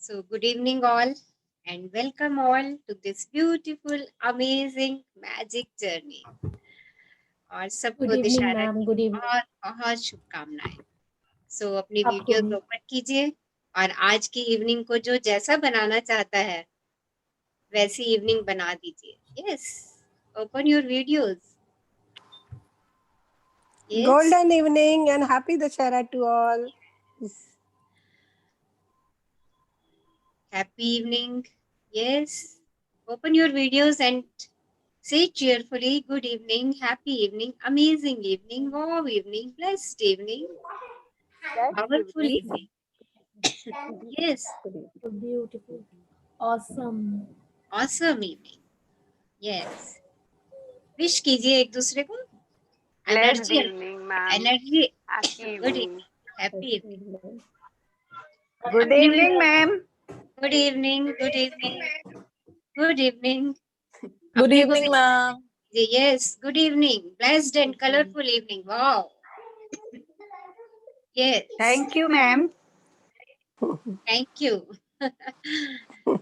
So, good evening, all, and welcome all to this beautiful, amazing magic journey. और सबको good evening Dussehra ma'am, की good evening बहुत बहुत शुभकामनाएं। सो अपनी आपको वीडियोस भी। ओपन कीजिए और आज की इवनिंग को जो जैसा बनाना चाहता है वैसी इवनिंग बना दीजिए। Yes, open your videos. Yes, Golden evening and happy Dashara to all. happy evening. Yes, open your videos and say cheerfully, good evening, happy evening, amazing evening, wow evening, blessed evening, powerful evening. Yes, beautiful, awesome. awesome evening. Yes. Wish कीजिए एक दूसरे को। Blessed energy evening, ma'am. Energy Happy good evening. Happy evening. Good evening, ma'am. Good evening good evening good evening. Good evening, ma'am. Yes, good evening, blessed and colourful evening, wow. Yes, Thank you, ma'am. Thank you.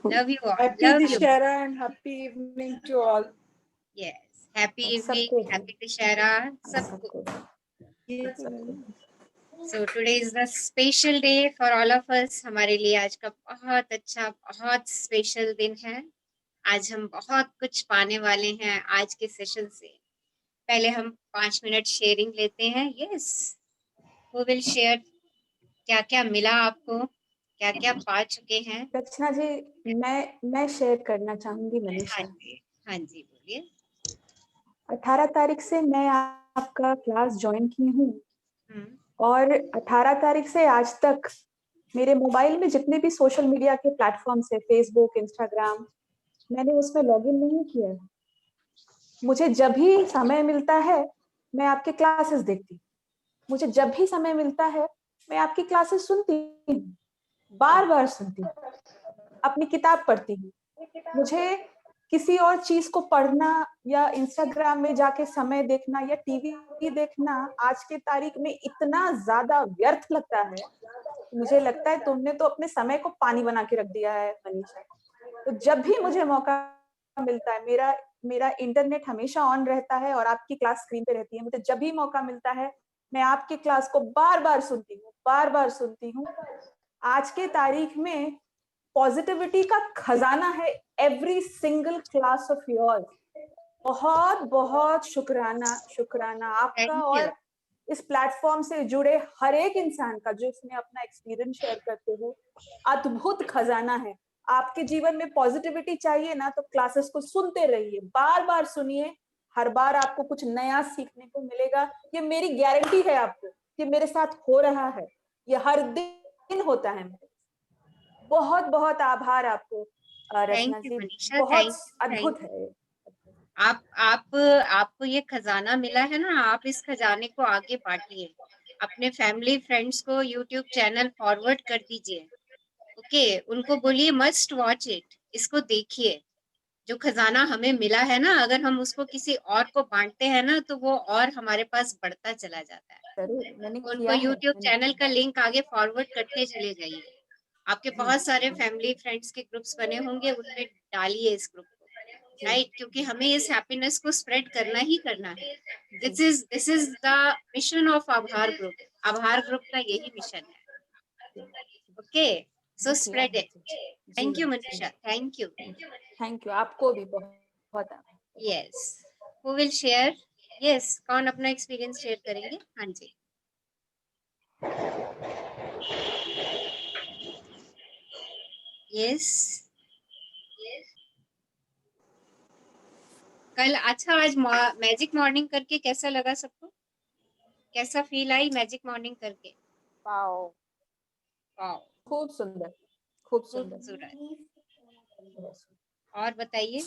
Love you all, Happy love you. Dashara and happy evening to all. Yes, happy सबको evening, happy Dussehra सबको। So today is the special day for all of us. हमारे लिए आज का बहुत अच्छा, बहुत special दिन है। आज हम बहुत कुछ पाने वाले हैं आज के सेशन से। पहले हम 5 मिनट शेयरिंग लेते हैं। Yes, who will share? क्या क्या मिला आपको, क्या क्या पा चुके हैं? रचना जी, मैं शेयर करना चाहूंगी हाँ मनीषा। जी, हाँ जी, बोलिए। 18 तारीख से मैं आपका क्लास ज्वाइन की हूँ और 18 तारीख से आज तक मेरे मोबाइल में जितने भी सोशल मीडिया के प्लेटफॉर्म्स है, फेसबुक, इंस्टाग्राम, मैंने उसमें लॉगिन नहीं किया है। मुझे जब भी समय मिलता है मैं आपके क्लासेस देखती हूँ, मुझे जब भी समय मिलता है मैं आपकी क्लासेस सुनती हूँ, बार बार सुनती हूँ, अपनी किताब पढ़ती हूँ। मुझे किसी और चीज को पढ़ना या इंस्टाग्राम में जाके समय देखना या टीवी देखना आज के तारीख में इतना ज्यादा व्यर्थ लगता है। मुझे लगता है तुमने तो अपने समय को पानी बना के रख दिया है मनीषा। तो जब भी मुझे मौका मिलता है, मेरा इंटरनेट हमेशा ऑन रहता है और आपकी क्लास स्क्रीन पे रहती है। मुझे जब भी मौका मिलता है मैं आपकी क्लास को बार बार सुनती हूँ। आज के तारीख में पॉजिटिविटी का खजाना है every single class of yours. बहुत बहुत शुक्राना आपका और इस प्लेटफॉर्म से जुड़े हर एक इंसान का जो इसमें अपना एक्सपीरियंस शेयर करते हो। अद्भुत खजाना है। आपके जीवन में पॉजिटिविटी चाहिए ना तो क्लासेस को सुनते रहिए, बार बार सुनिए, हर बार आपको कुछ नया सीखने को मिलेगा। ये मेरी गारंटी है आपको, ये मेरे साथ हो रहा है, ये हर दिन होता है। बहुत बहुत आभार आपको रचना जी, बहुत अद्भुत है। आपको ये खजाना मिला है ना, आप इस खजाने को आगे बांटिए, अपने फैमिली फ्रेंड्स को यूट्यूब चैनल फॉरवर्ड कर दीजिए। ओके, उनको बोलिए मस्ट वॉच इट, इसको देखिए। जो खजाना हमें मिला है ना, अगर हम उसको किसी और को बांटते हैं ना तो वो और हमारे पास बढ़ता चला जाता है। उनको यूट्यूब चैनल का लिंक आगे फॉरवर्ड करते चले जाइए। आपके बहुत सारे फैमिली फ्रेंड्स के ग्रुप्स बने होंगे, उनमें डालिए इस ग्रुप को, राइट? क्योंकि हमें इस हैप्पीनेस को स्प्रेड करना ही करना है। This is the mission of आभार ग्रुप। आभार ग्रुप का यही मिशन है। Okay, so spread it. Thank you Manisha, thank you. आपको भी बहुत yes, who will share? Yes, कौन अपना एक्सपीरियंस शेयर करेंगे? हाँ जी। यस, कल अच्छा, आज मैजिक मॉर्निंग करके कैसा लगा सबको? कैसा फील आई मैजिक मॉर्निंग करके? Wow. वाओ, खूब सुंदर। और बताइए।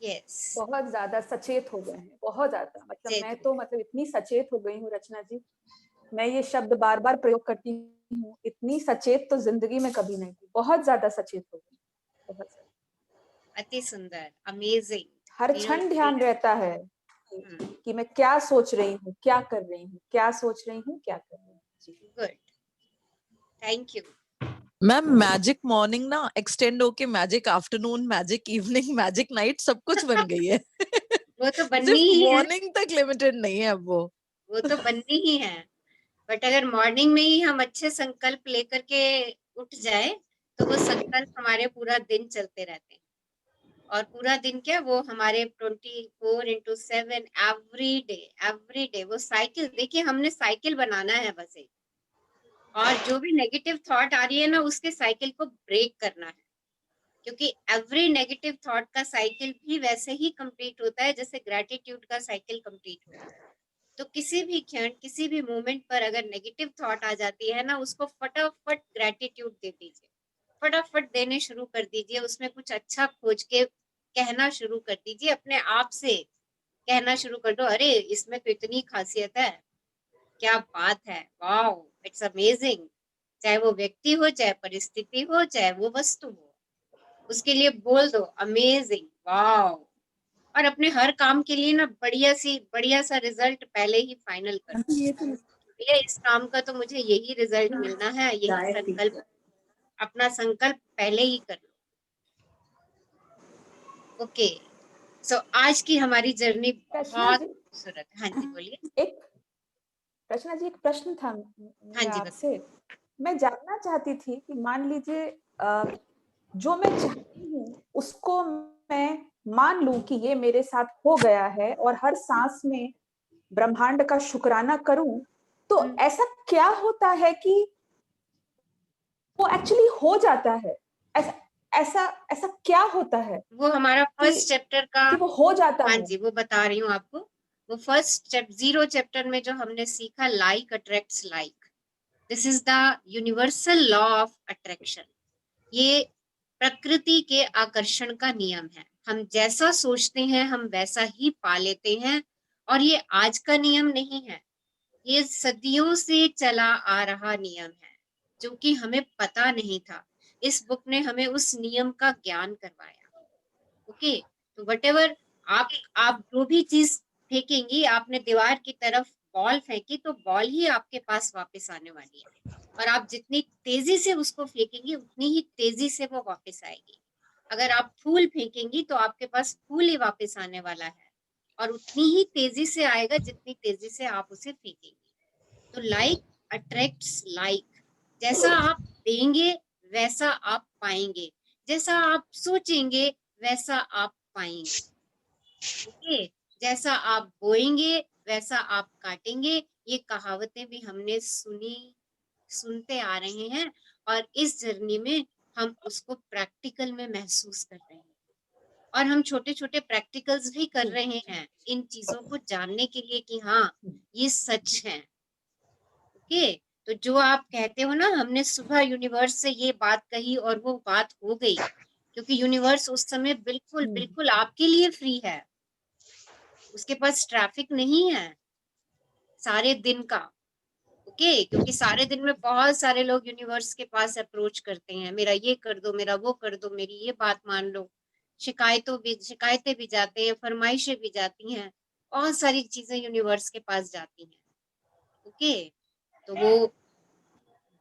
यस, बहुत ज्यादा सचेत हो गए हैं, बहुत ज्यादा। मतलब मैं तो इतनी सचेत हो गई हूँ रचना जी, मैं ये शब्द बार बार प्रयोग करती हूँ, इतनी सचेत तो जिंदगी में कभी नहीं थी। बहुत ज्यादा सचेत हो गई, बहुत ज्यादा। अति सुंदर, अमेजिंग। हर क्षण ध्यान रहता है कि मैं क्या सोच रही हूँ, क्या कर रही हूँ, क्या सोच रही हूँ, क्या कर रही हूँ। Good, thank you. Ma'am magic morning ना एक्सटेंड होके magic afternoon, magic evening, magic night सब कुछ बन गई है। वो तो बननी सिर्फ ही है, मॉर्निंग तक लिमिटेड नहीं है अब वो तो बननी ही है। बट अगर मॉर्निंग में ही हम अच्छे संकल्प लेकर के उठ जाए तो वो संकल्प हमारे पूरा दिन चलते रहते हैं। और पूरा दिन क्या, वो हमारे 24/7 एवरी डे वो साइकिल, देखिए हमने साइकिल बनाना है बस एक, और जो भी नेगेटिव थॉट आ रही है ना उसके साइकिल को ब्रेक करना है, क्योंकि एवरी नेगेटिव थॉट का साइकिल भी वैसे ही कंप्लीट होता है जैसे ग्रेटिट्यूड का साइकिल कंप्लीट होता है। तो किसी भी क्षण, किसी भी मोमेंट पर अगर नेगेटिव थॉट आ जाती है ना, उसको फटाफट ग्रेटिट्यूड दे दीजिए, फटाफट देने शुरू कर दीजिए, उसमें कुछ अच्छा खोज के कहना शुरू कर दीजिए, अपने आप से कहना शुरू कर दो, अरे इसमें तो इतनी खासियत है, क्या बात है, वाओ इट्स अमेजिंग। चाहे वो व्यक्ति हो, चाहे परिस्थिति हो, चाहे वो वस्तु हो, उसके लिए बोल दो अमेजिंग, वाओ। और अपने हर काम के लिए ना बढ़िया सा रिजल्ट पहले ही फाइनल कर दो। भैया इस काम का तो मुझे यही रिजल्ट मिलना है, यही संकल्प, अपना संकल्प पहले ही कर लो। ओके, सो आज की हमारी जर्नी बहुत खूबसूरत। हाँ जी बोलिए। एक रचना जी, एक प्रश्न था हाँ मेरा जी आपसे। मैं जानना चाहती थी कि मान लीजिए जो मैं चाहती हूँ उसको मैं मान लूं कि ये मेरे साथ हो गया है और हर सांस में ब्रह्मांड का शुक्राना करूं, तो ऐसा क्या होता है कि वो एक्चुअली हो जाता है? ऐसा ऐसा ऐसा क्या होता है वो हमारा फर्स्ट चैप्टर का, कि वो हो जाता हाँ है? जी वो बता रही हूँ आपको। वो फर्स्ट 0 चैप्टर में जो हमने सीखा, like attracts like, this is the universal law of attraction. ये प्रकृति के आकर्षण का नियम है। हम जैसा सोचते हैं हम वैसा ही पा लेते हैं, और ये आज का नियम नहीं है, ये सदियों से चला आ रहा नियम है, जो कि हमें पता नहीं था। इस बुक ने हमें उस नियम का ज्ञान करवाया। ओके, तो वटेवर आप जो भी चीज फेंकेंगी, आपने दीवार की तरफ बॉल फेंकी तो बॉल ही आपके पास वापस आने वाली है, और आप जितनी तेजी से उसको फेंकेंगी उतनी ही तेजी से वो वापस आएगी। अगर आप फूल फेंकेंगी तो आपके पास फूल ही वापस आने वाला है, और उतनी ही तेजी से आएगा जितनी तेजी से आप उसे फेंकेंगी। तो लाइक अट्रैक्ट्स लाइक, जैसा आप देंगे वैसा आप पाएंगे, जैसा आप सोचेंगे वैसा आप पाएंगे। ओके, जैसा आप बोएंगे वैसा आप काटेंगे। ये कहावतें भी हमने सुनते आ रहे हैं, और इस जर्नी में हम उसको प्रैक्टिकल में महसूस कर रहे हैं, और हम छोटे छोटे प्रैक्टिकल्स भी कर रहे हैं इन चीजों को जानने के लिए कि हाँ ये सच है। ओके, तो जो आप कहते हो ना, हमने सुबह यूनिवर्स से ये बात कही और वो बात हो गई, क्योंकि यूनिवर्स उस समय बिल्कुल बिल्कुल आपके लिए फ्री है, उसके पास ट्रैफिक नहीं है सारे दिन का। ओके, क्योंकि सारे दिन में बहुत सारे लोग यूनिवर्स के पास अप्रोच करते हैं, मेरा ये कर दो, मेरा वो कर दो, मेरी ये बात मान लो, शिकायतें भी जाते हैं, फरमाइशें भी जाती हैं, बहुत सारी चीजें यूनिवर्स के पास जाती हैं। ओके, तो वो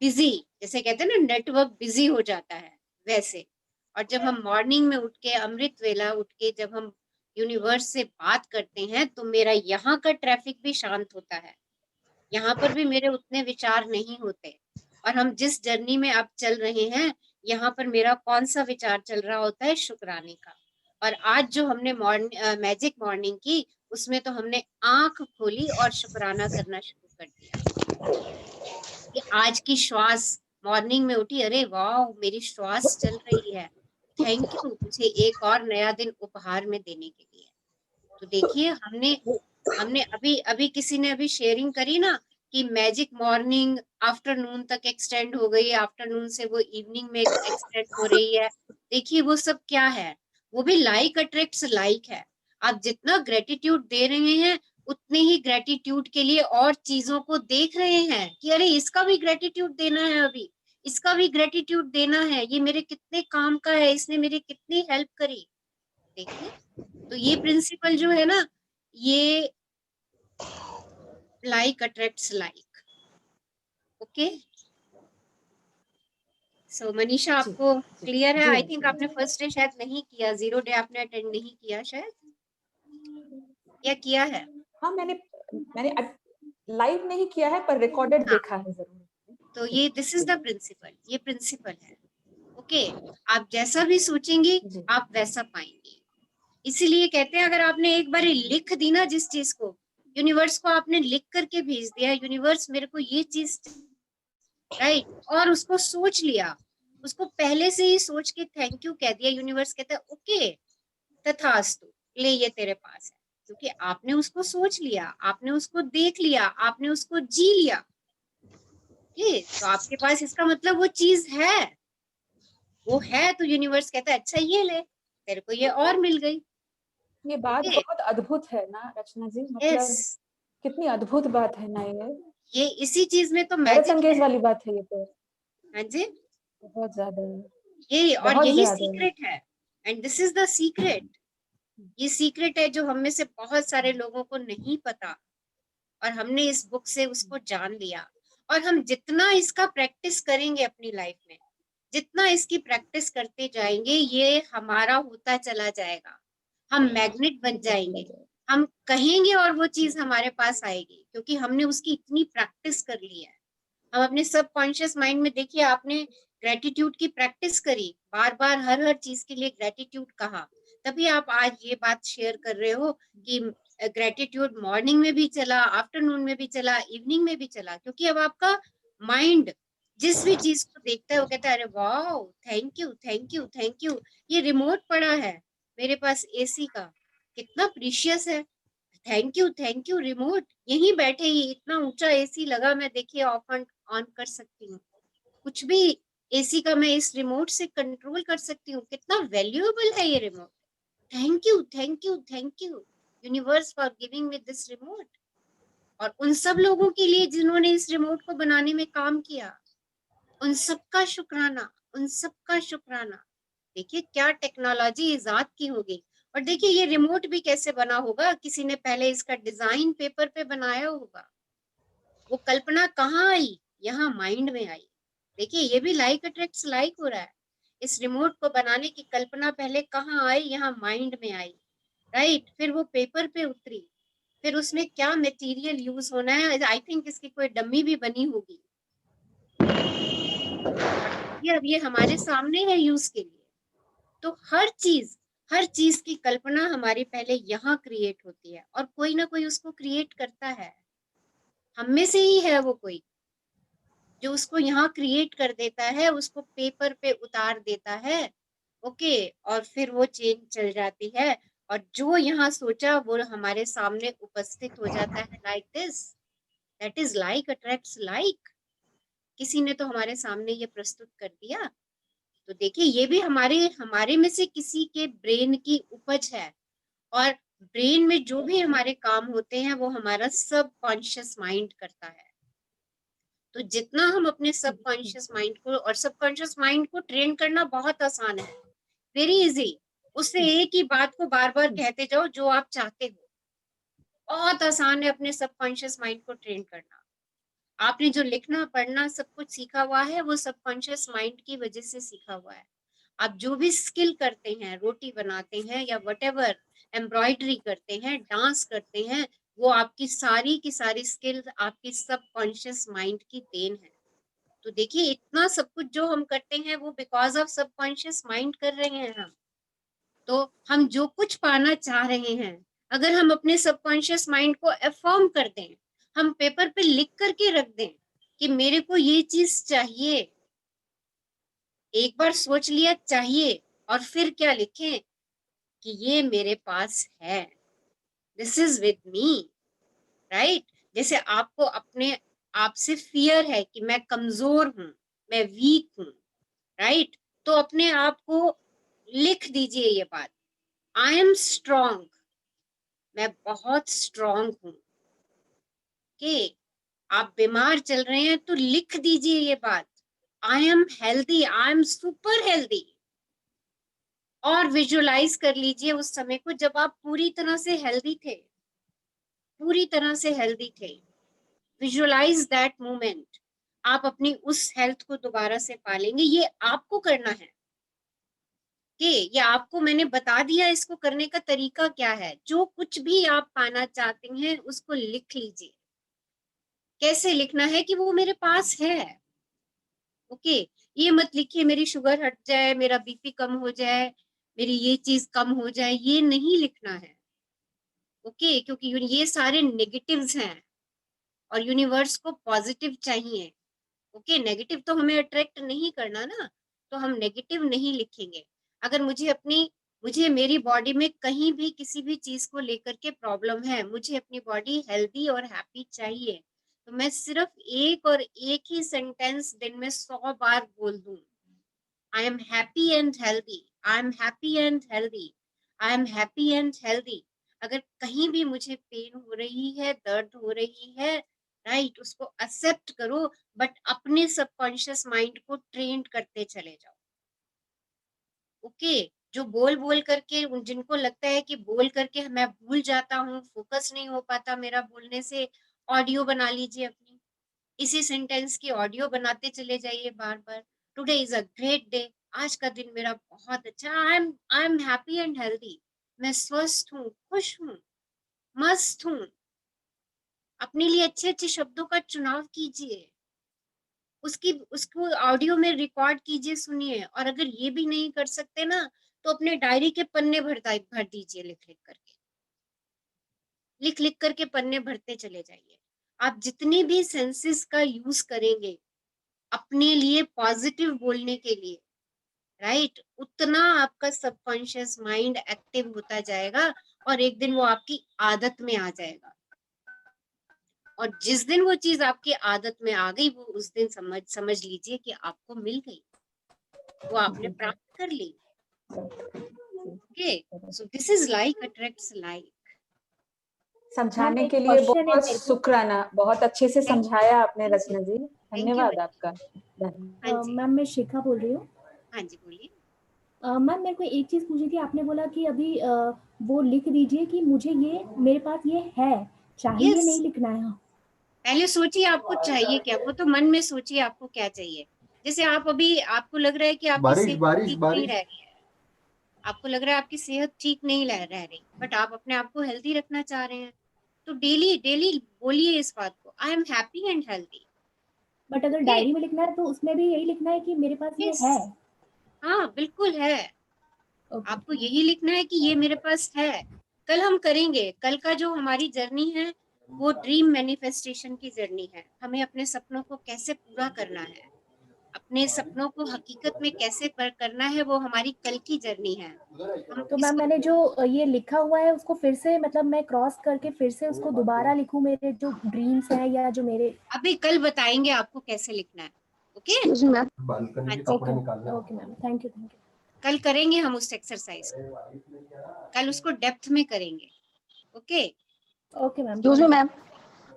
बिजी, जैसे कहते हैं ना नेटवर्क बिजी हो जाता है वैसे। और जब हम मॉर्निंग में उठ के, अमृत वेला उठ के जब हम यूनिवर्स से बात करते हैं, तो मेरा यहाँ का ट्रैफिक भी शांत होता है, यहाँ पर भी मेरे उतने विचार नहीं होते। और हम जिस जर्नी में अब चल रहे हैं, यहाँ पर मेरा कौन सा विचार चल रहा होता है, शुक्राने का। और आज जो हमने मैजिक मॉर्निंग की, उसमें तो हमने आंख खोली और शुक्राना करना शुरू कर दिया कि आज की श्वास, मॉर्निंग में उठी, अरे वाह मेरी श्वास चल रही है, थैंक यू मुझे एक और नया दिन उपहार में देने के लिए। तो देखिए हमने हमने अभी अभी किसी ने अभी शेयरिंग करी ना कि मैजिक मॉर्निंग आफ्टरनून तक एक्सटेंड हो गई, आफ्टरनून से वो इवनिंग में एक्सटेंड हो रही है। देखिए वो सब क्या है, वो भी लाइक अट्रैक्ट्स लाइक है। आप जितना ग्रेटिट्यूड दे रहे हैं, उतने ही ग्रेटिट्यूड के लिए और चीजों को देख रहे हैं कि अरे इसका भी ग्रेटिट्यूड देना है, अभी इसका भी ग्रेटिट्यूड देना है, ये मेरे कितने काम का है, इसने मेरी कितनी हेल्प करी। देखिए, तो ये प्रिंसिपल जो है ना, ये लाइक अट्रैक्ट्स लाइक। ओके, सो मनीषा, जी, आपको जी, क्लियर है? जी, आई जी। थिंक आपने फर्स्ट डे शायद नहीं किया, 0 डे आपने अटेंड नहीं किया शायद, या किया है? हाँ, मैंने लाइव नहीं किया है पर रिकॉर्डेड हाँ, देखा है जरूर। तो ये दिस इज द प्रिंसिपल, ये प्रिंसिपल है। ओके, आप जैसा भी सोचेंगी जी, आप वैसा पाएंगे। इसीलिए कहते हैं अगर आपने एक बार लिख दी ना जिस चीज को, यूनिवर्स को आपने लिख करके भेज दिया, यूनिवर्स मेरे को ये चीज, राइट, और उसको सोच लिया, उसको पहले से ही सोच के थैंक यू कह दिया, यूनिवर्स कहता है ओके तथास्तु, ले ये तेरे पास है, क्योंकि आपने उसको सोच लिया, आपने उसको देख लिया, आपने उसको जी लिया। ठीक, तो आपके पास इसका मतलब वो चीज है, वो है, तो यूनिवर्स कहता है अच्छा ये ले, तेरे को ये और मिल गई। ये बात ओके, बहुत अद्भुत है ना रचना जी, यस, मतलब कितनी अद्भुत बात है ना ये इसी चीज में तो हैरत मैजिक अंगेज है। वाली बात है ये तो, हाँ जी, बहुत ज्यादा, ये और बहुत यही ज्यादा। सीक्रेट है, and this is the secret. ये सीक्रेट है जो हम में से बहुत सारे लोगों को नहीं पता, और हमने इस बुक से उसको जान लिया। और हम जितना इसका प्रैक्टिस करेंगे अपनी लाइफ में, जितना इसकी प्रैक्टिस करते जाएंगे, ये हमारा होता चला जाएगा, हम मैग्नेट बन होता चला जाएंगे, जाए। हम कहेंगे और वो चीज हमारे पास आएगी, क्योंकि हमने उसकी इतनी प्रैक्टिस कर ली है। हम अपने सबकॉन्शियस माइंड में, देखिए आपने ग्रेटिट्यूड की प्रैक्टिस करी, बार बार हर हर चीज के लिए ग्रेटिट्यूड कहा, तभी आप आज ये बात शेयर कर रहे हो कि ग्रेटिट्यूड मॉर्निंग में भी चला, आफ्टरनून में भी चला, इवनिंग में भी चला, क्योंकि अब आपका माइंड जिस भी चीज को देखता है वो कहता है अरे वाह, thank you thank you thank you, ये रिमोट पड़ा है मेरे पास एसी का, कितना प्रीशियस है, थैंक यू रिमोट, यहीं बैठे ही इतना ऊंचा एसी लगा, मैं देखिए ऑफ ऑन कर सकती हूँ, कुछ भी एसी का मैं इस रिमोट से कंट्रोल कर सकती हूँ, कितना वैल्यूएबल है ये remote. Thank you thank you thank you universe for giving me this remote. और उन सब लोगों के लिए जिन्होंने इस रिमोट को बनाने में काम किया, उन सबका शुक्राना, उन सबका शुक्राना। देखिए क्या टेक्नोलॉजी इजाद की होगी, और देखिए ये रिमोट भी कैसे बना होगा, किसी ने पहले इसका डिजाइन पेपर पे बनाया होगा, वो कल्पना कहाँ आई, यहाँ माइंड में आई। देखिए ये भी लाइक अट्रैक्ट्स लाइक हो रहा है, इस रिमोट को बनाने की कल्पना पहले कहाँ आई, यहाँ माइंड में आई, राइट, फिर वो पेपर पे उतरी, फिर उसमें क्या मटेरियल यूज होना है, आई थिंक इसकी कोई डमी भी बनी होगी, ये अब ये हमारे सामने है यूज के लिए। तो हर चीज की कल्पना हमारी पहले यहाँ क्रिएट होती है, और कोई ना कोई उसको क्रिएट करता है, हम में से ही है वो कोई जो उसको यहाँ क्रिएट कर देता है, उसको पेपर पे उतार देता है। ओके, और फिर वो चेंज चल जाती है, और जो यहाँ सोचा वो हमारे सामने उपस्थित हो जाता है, like this, that is like attracts like. किसी ने तो हमारे सामने ये प्रस्तुत कर दिया। तो देखिए ये भी हमारे हमारे में से किसी के ब्रेन की उपज है, और ब्रेन में जो भी हमारे काम होते हैं वो हमारा सब कॉन्शियस माइंड करता है। तो जितना हम अपने सबकॉन्शियस माइंड को, और सबकॉन्शियस माइंड को ट्रेन करना बहुत आसान है, वेरी इजी, उससे एक ही बात को बार बार कहते जाओ जो आप चाहते हो, बहुत आसान है अपने सबकॉन्शियस माइंड को ट्रेन करना। आपने जो लिखना पढ़ना सब कुछ सीखा हुआ है वो सबकॉन्शियस माइंड की वजह से सीखा हुआ है। आप जो भी स्किल करते हैं, रोटी बनाते हैं या व्हाटएवर, एम्ब्रॉयडरी करते हैं, डांस करते हैं, वो आपकी सारी की सारी स्किल आपकी सबकॉन्शियस माइंड की देन है। तो देखिए इतना सब कुछ जो हम करते हैं वो बिकॉज ऑफ सबकॉन्शियस माइंड कर रहे हैं हम। तो हम जो कुछ पाना चाह रहे हैं, अगर हम अपने सबकॉन्शियस माइंड को अफर्म कर दें, हम पेपर पे लिख करके रख दें कि मेरे को ये चीज चाहिए, एक बार सोच लिया चाहिए, और फिर क्या लिखें कि ये मेरे पास है, this is with me, right. जैसे आपको अपने आप से फियर है कि मैं कमजोर हूं, मैं वीक हूं, राइट, तो अपने आप को लिख दीजिए ये बात, आई एम स्ट्रॉन्ग, मैं बहुत स्ट्रॉन्ग हूं। कि आप बीमार चल रहे हैं तो लिख दीजिए ये बात, I am healthy, I am super healthy, और विजुअलाइज कर लीजिए उस समय को जब आप पूरी तरह से हेल्दी थे, पूरी तरह से हेल्दी थे। विजुअलाइज दैट मोमेंट, आप अपनी उस हेल्थ को दोबारा से पालेंगे। ये आपको करना है कि ये आपको मैंने बता दिया इसको करने का तरीका क्या है। जो कुछ भी आप पाना चाहते हैं उसको लिख लीजिए। कैसे लिखना है कि वो मेरे पास है। ओके, ये मत लिखिए मेरी शुगर हट जाए, मेरा बीपी कम हो जाए, मेरी ये चीज कम हो जाए, ये नहीं लिखना है। ओके, क्योंकि ये सारे नेगेटिव्स हैं और यूनिवर्स को पॉजिटिव चाहिए। ओके, नेगेटिव तो हमें अट्रैक्ट नहीं करना ना, तो हम नेगेटिव नहीं लिखेंगे। अगर मुझे मेरी बॉडी में कहीं भी किसी भी चीज को लेकर के प्रॉब्लम है, मुझे अपनी बॉडी हेल्दी और हैप्पी चाहिए, तो मैं सिर्फ एक और एक ही सेंटेंस दिन में 100 बार बोल दूं, आई am happy and healthy, I am happy and healthy, I am happy and healthy. अगर कहीं भी मुझे पेन हो रही है, दर्द हो रही है, राइट, उसको एक्सेप्ट करो, बट अपने सबकॉन्शियस माइंड को ट्रेन करते चले जाओ। ओके, जो बोल बोल करके, जिनको लगता है कि बोल करके मैं भूल जाता हूँ, फोकस नहीं हो पाता मेरा बोलने से, ऑडियो बना लीजिए अपनी, इसी सेंटेंस की ऑडियो बनाते चले जाइए बार बार। Today is a great day, आज का दिन मेरा बहुत अच्छा, I am happy and healthy, मैं स्वस्थ हूँ, खुश हूँ, मस्त हूँ। अपने लिए अच्छे अच्छे शब्दों का चुनाव कीजिए, उसको ऑडियो में रिकॉर्ड कीजिए, सुनिए। और अगर ये भी नहीं कर सकते ना, तो अपने डायरी के पन्ने भर दीजिए, लिख लिख करके पन्ने भरते चले जाइए। आप जितनी भी सेंसेस का यूज करेंगे अपने लिए पॉजिटिव बोलने के लिए, राइट, उतना आपका सबकॉन्शियस माइंड एक्टिव होता जाएगा और एक दिन वो आपकी आदत में आ जाएगा। और जिस दिन वो चीज आपकी आदत में आ गई, वो उस दिन समझ लीजिए कि आपको मिल गई, वो आपने प्राप्त कर ली। Okay, so this is like attracts like. समझाने एक के लिए क्वेश्चन है बहुत मेरे को। शुक्राना, बहुत अच्छे से समझाया आपने रचना जी, Thank you, धन्यवाद मैम। आपका। हाँ जी, मैम मैं शिखा बोल रही हूँ। हाँ जी, बोलिए। मैम मेरे को एक चीज़ पूछी थी, आपने बोला कि अभी वो लिख दीजिए कि मुझे ये मेरे पास ये है, चाहिए यस, नहीं लिखना है। पहले सोचिए आपको चाहिए क्या, वो तो मन में सोचिए आपको क्या चाहिए। जैसे आप अभी, आपको लग रहा है कि आपकी बारिश सेहत बारिश ठीक नहीं बारिश रह रही है, आपको लग रहा है आपकी सेहत ठीक नहीं रह रही, बट आप अपने आप को हेल्दी रखना चाह रहे हैं, तो डेली डेली बोलिए इस बात को, आई am happy and healthy. But अगर ओके, डायरी में लिखना है तो उसमें भी यही लिखना है कि मेरे पास ये यस, है। हाँ बिल्कुल है, ओके। आपको यही लिखना है कि ये मेरे पास है। कल हम करेंगे, कल का जो हमारी जर्नी है वो ड्रीम मैनिफेस्टेशन की जर्नी है। हमें अपने सपनों को कैसे पूरा करना है, अपने सपनों को हकीकत में कैसे करना है, वो हमारी कल की जर्नी है। हम तो मैम इसको, मैंने जो ये लिखा हुआ है उसको फिर से, मतलब मैं क्रॉस करके फिर से उसको दोबारा लिखूं, मेरे जो ड्रीम्स हैं या जो मेरे। अभी कल बताएंगे आपको कैसे लिखना है। ओके, बालकनी हाँ के जी, कपड़े निकालने। Okay ma'am, thank you thank you. कल करेंगे हम उस एक्सरसाइज को, कल उसको डेप्थ में करेंगे। Okay, okay ma'am, excuse me ma'am,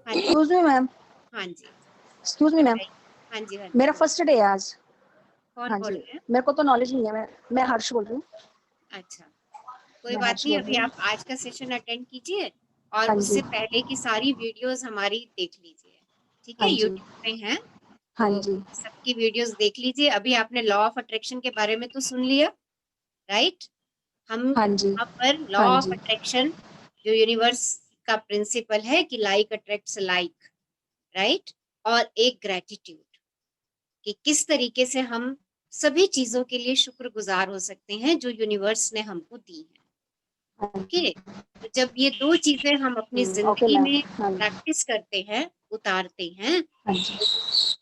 हाँ जी, एक्सक्यूज मी मैम, हाँ जी, एक्सक्यूज मी मैम, बताइए। हाँ जी, हाँ जी, मेरा फर्स्ट डे है आज। कौन हाँ बोल जी, रहे हैं? मेरे को तो नॉलेज नहीं है। मैं हर्ष बोल रही हूँ। अच्छा, कोई मैं बात हर्ष नहीं, बोल अभी रही हूँ। आप आज का सेशन अटेंड कीजिए और हाँ जी, उससे पहले की सारी वीडियोस हमारी देख लीजिए। ठीक है, हाँ जी, यूट्यूब पे हैं, हाँ तो जी, सबकी वीडियोस देख लीजिए। अभी आपने लॉ ऑफ अट्रैक्शन के बारे में तो सुन लिया, राइट। हम हाँ जी, यहाँ पर लॉ हाँ ऑफ जी, अट्रैक्शन, जो यूनिवर्स का प्रिंसिपल है कि लाइक अट्रैक्ट्स लाइक, राइट, और एक ग्रेटिट्यूड, कि किस तरीके से हम सभी चीजों के लिए शुक्रगुजार हो सकते हैं जो यूनिवर्स ने हमको दी है। हाँ ओके, तो जब ये दो चीजें हम अपनी जी, ओके जिंदगी मैम, में हाँ जी, प्रैक्टिस करते हैं, उतारते हैं, हाँ जी, yes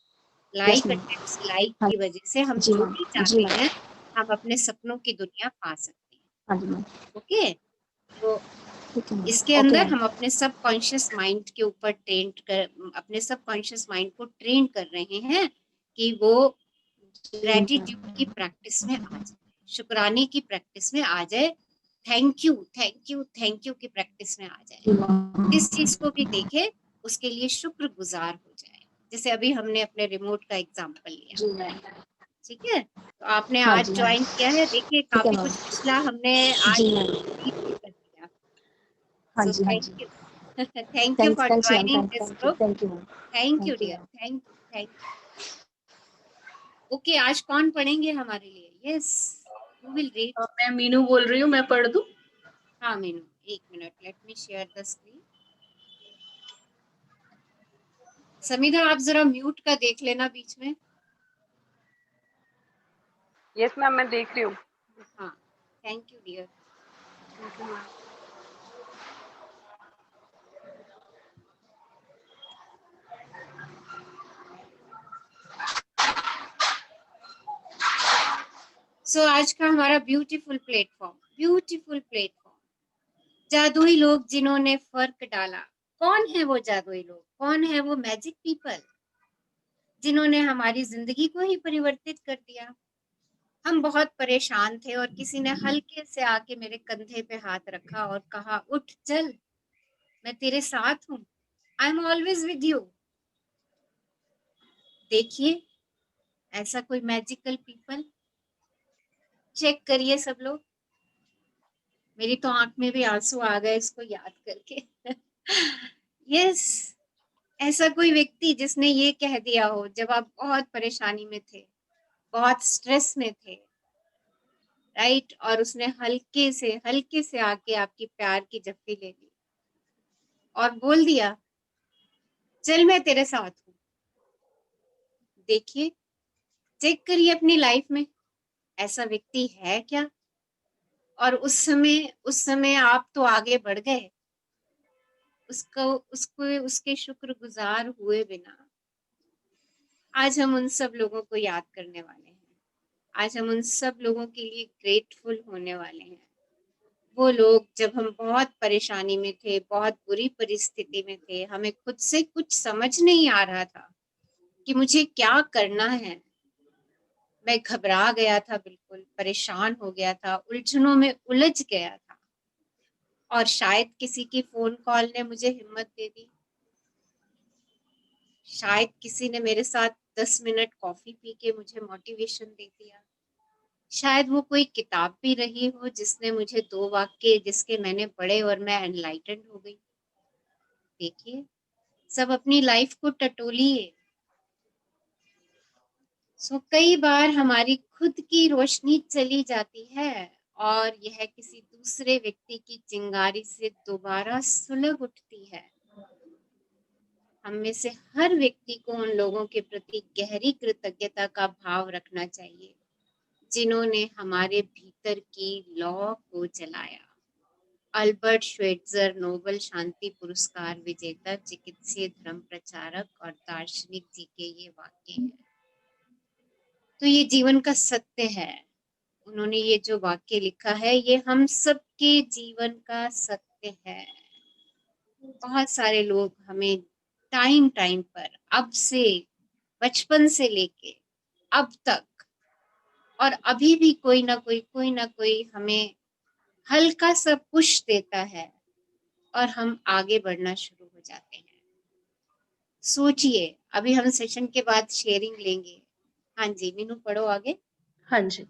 like ma'am, attracts like हाँ की वजह से हम जी जो मैम, भी जी चाहते मैम, हैं, हम अपने सपनों की दुनिया पा सकते हैं। हाँ जी मैम, ओके, तो ठीक है मैम, इसके ओके अंदर मैम, हम अपने सबकॉन्शियस माइंड के ऊपर अपने सबकॉन्शियस माइंड को ट्रेन कर रहे हैं कि वो जी ग्रेटिट्यूड की प्रैक्टिस में आ जाए, शुक्राने की प्रैक्टिस में आ जाए, thank you thank you thank you की प्रैक्टिस में आ जाए। मैम, जिस चीज को भी देखे उसके लिए शुक्रगुजार हो जाए। जैसे अभी हमने अपने रिमोट का एग्जांपल लिया, जी मैम, ठीक है, तो आपने हाँ आज जी मैम, ज्वाइन किया है, देखिए ठीक है काफी मैम, कुछ पिछला हमने आज जी मैम, complete भी कर दिया। हाँ सो जी, हाँ थैंक जी, you thank you for thanks ma'am, joining this group. Thank you ma'am, thank you thank you dear, ma'am, thank you. Okay, आज कौन पढ़ेंगे हमारे लिए? Yes, who will read? मैं मीनू बोल रही हूँ, मैं पढ़ दूं? हाँ मीनू, एक minute, let me share the screen. Samidha, आप जरा म्यूट का देख लेना बीच में। यस मैम, मैं देख रही हूँ। हाँ, थैंक यू डियर। सो आज का हमारा ब्यूटीफुल प्लेटफॉर्म, जादुई लोग जिन्होंने फर्क डाला। कौन है वो जादुई लोग? कौन है वो मैजिक पीपल जिन्होंने हमारी जिंदगी को ही परिवर्तित कर दिया? हम बहुत परेशान थे और किसी ने हल्के से आके मेरे कंधे पे हाथ रखा और कहा, उठ चल, मैं तेरे साथ हूँ, I am always with you. देखिए, ऐसा कोई मैजिकल पीपल, चेक करिए सब लोग। मेरी तो आंख में भी आंसू आ गए इसको याद करके। यस, ऐसा कोई व्यक्ति जिसने ये कह दिया हो जब आप बहुत परेशानी में थे, बहुत स्ट्रेस में थे, राइट, और उसने हल्के से आके आपकी प्यार की जप्फी ले ली और बोल दिया, चल मैं तेरे साथ हूँ। देखिए, चेक करिए अपनी लाइफ में ऐसा व्यक्ति है क्या? और उस समय आप तो आगे बढ़ गए, उसको उसके शुक्रगुजार हुए बिना। आज हम उन सब लोगों को याद करने वाले हैं, आज हम उन सब लोगों के लिए ग्रेटफुल होने वाले हैं। वो लोग जब हम बहुत परेशानी में थे, बहुत बुरी परिस्थिति में थे, हमें खुद से कुछ समझ नहीं आ रहा था कि मुझे क्या करना है। मैं घबरा गया था, बिल्कुल परेशान हो गया था, उलझनों में उलझ गया था, और शायद किसी की फोन कॉल ने मुझे हिम्मत दे दी। शायद किसी ने मेरे साथ 10 मिनट कॉफी पी के मुझे मोटिवेशन दे दिया। शायद वो कोई किताब भी रही हो जिसने मुझे 2 वाक्य जिसके मैंने पढ़े और मैं एनलाइटेंड हो गई। देखिए, सब अपनी लाइफ को टटोलिए। कई बार हमारी खुद की रोशनी चली जाती है और यह किसी दूसरे व्यक्ति की चिंगारी से दोबारा सुलग उठती है। हम में से हर व्यक्ति को उन लोगों के प्रति गहरी कृतज्ञता का भाव रखना चाहिए जिन्होंने हमारे भीतर की लौ को जलाया। अल्बर्ट श्वेट्जर, नोबेल शांति पुरस्कार विजेता चिकित्सीय धर्म प्रचारक और दार्शनिक जी के ये वाक्य हैं। तो ये जीवन का सत्य है। उन्होंने ये जो वाक्य लिखा है, ये हम सबके जीवन का सत्य है। बहुत सारे लोग हमें टाइम पर, अब से, बचपन से लेके अब तक, और अभी भी कोई ना कोई हमें हल्का सा पुश देता है और हम आगे बढ़ना शुरू हो जाते हैं। सोचिए, अभी हम सेशन के बाद शेयरिंग लेंगे। हाँ जी मीनू, पढ़ो आगे। हाँ जी।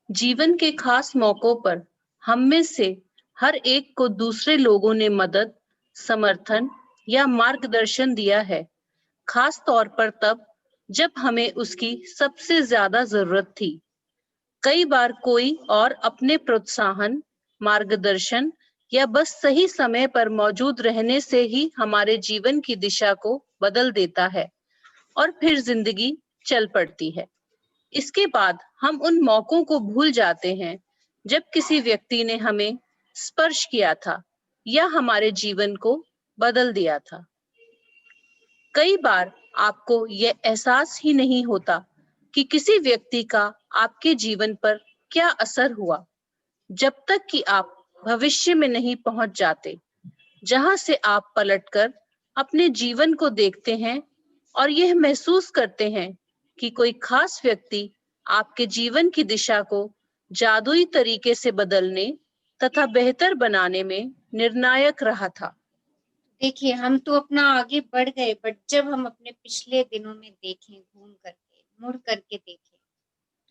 जीवन के खास मौकों पर हम में से हर एक को दूसरे लोगों ने मदद, समर्थन या मार्गदर्शन दिया है, खास तौर पर तब जब हमें उसकी सबसे ज्यादा जरूरत थी। कई बार कोई और अपने प्रोत्साहन, मार्गदर्शन या बस सही समय पर मौजूद रहने से ही हमारे जीवन की दिशा को बदल देता है और फिर जिंदगी चल पड़ती है। इसके बाद हम उन मौकों को भूल जाते हैं जब किसी व्यक्ति ने हमें स्पर्श किया था या हमारे जीवन को बदल दिया था। कई बार आपको यह एहसास ही नहीं होता कि किसी व्यक्ति का आपके जीवन पर क्या असर हुआ, जब तक कि आप भविष्य में नहीं पहुंच जाते, जहां से आप पलटकर अपने जीवन को देखते हैं और यह महसूस करते हैं कि कोई खास व्यक्ति आपके जीवन की दिशा को जादुई तरीके से बदलने तथा बेहतर बनाने में निर्णायक रहा था। देखिए, हम तो अपना आगे बढ़ गए, बट जब हम अपने पिछले दिनों में देखें, घूम करके, मुड़ करके देखें,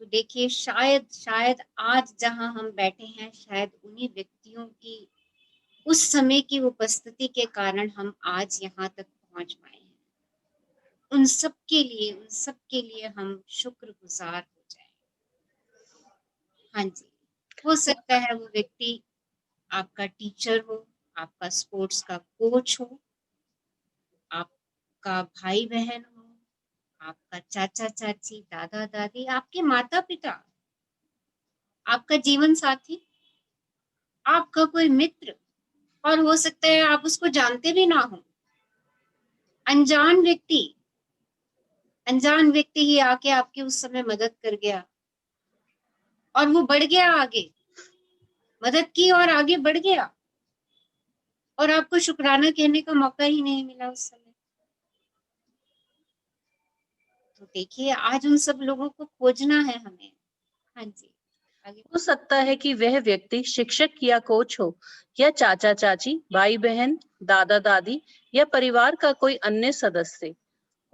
तो देखिए शायद आज जहां हम बैठे हैं, शायद उन्हीं व्यक्तियों की उस समय की उपस्थिति के कारण हम आज यहाँ तक पहुंच पाए हैं। उन सब के लिए हम शुक्रगुजार हो जाएं। हाँ जी, हो सकता है वो व्यक्ति आपका टीचर हो, आपका स्पोर्ट्स का कोच हो, आपका भाई बहन हो, आपका चाचा चाची, दादा दादी, आपके माता पिता, आपका जीवन साथी, आपका कोई मित्र, और हो सकता है आप उसको जानते भी ना हो। अनजान व्यक्ति ही आके आपकी उस समय मदद कर गया और वो बढ़ गया आगे, मदद की और आगे बढ़ गया, और आपको शुक्राना कहने का मौका ही नहीं मिला उस समय। तो देखिए, आज उन सब लोगों को खोजना है हमें। हाँ जी, आगे। हो सकता है कि वह व्यक्ति शिक्षक या कोच हो, या चाचा चाची, भाई बहन, दादा दादी, या परिवार का कोई अन्य सदस्य।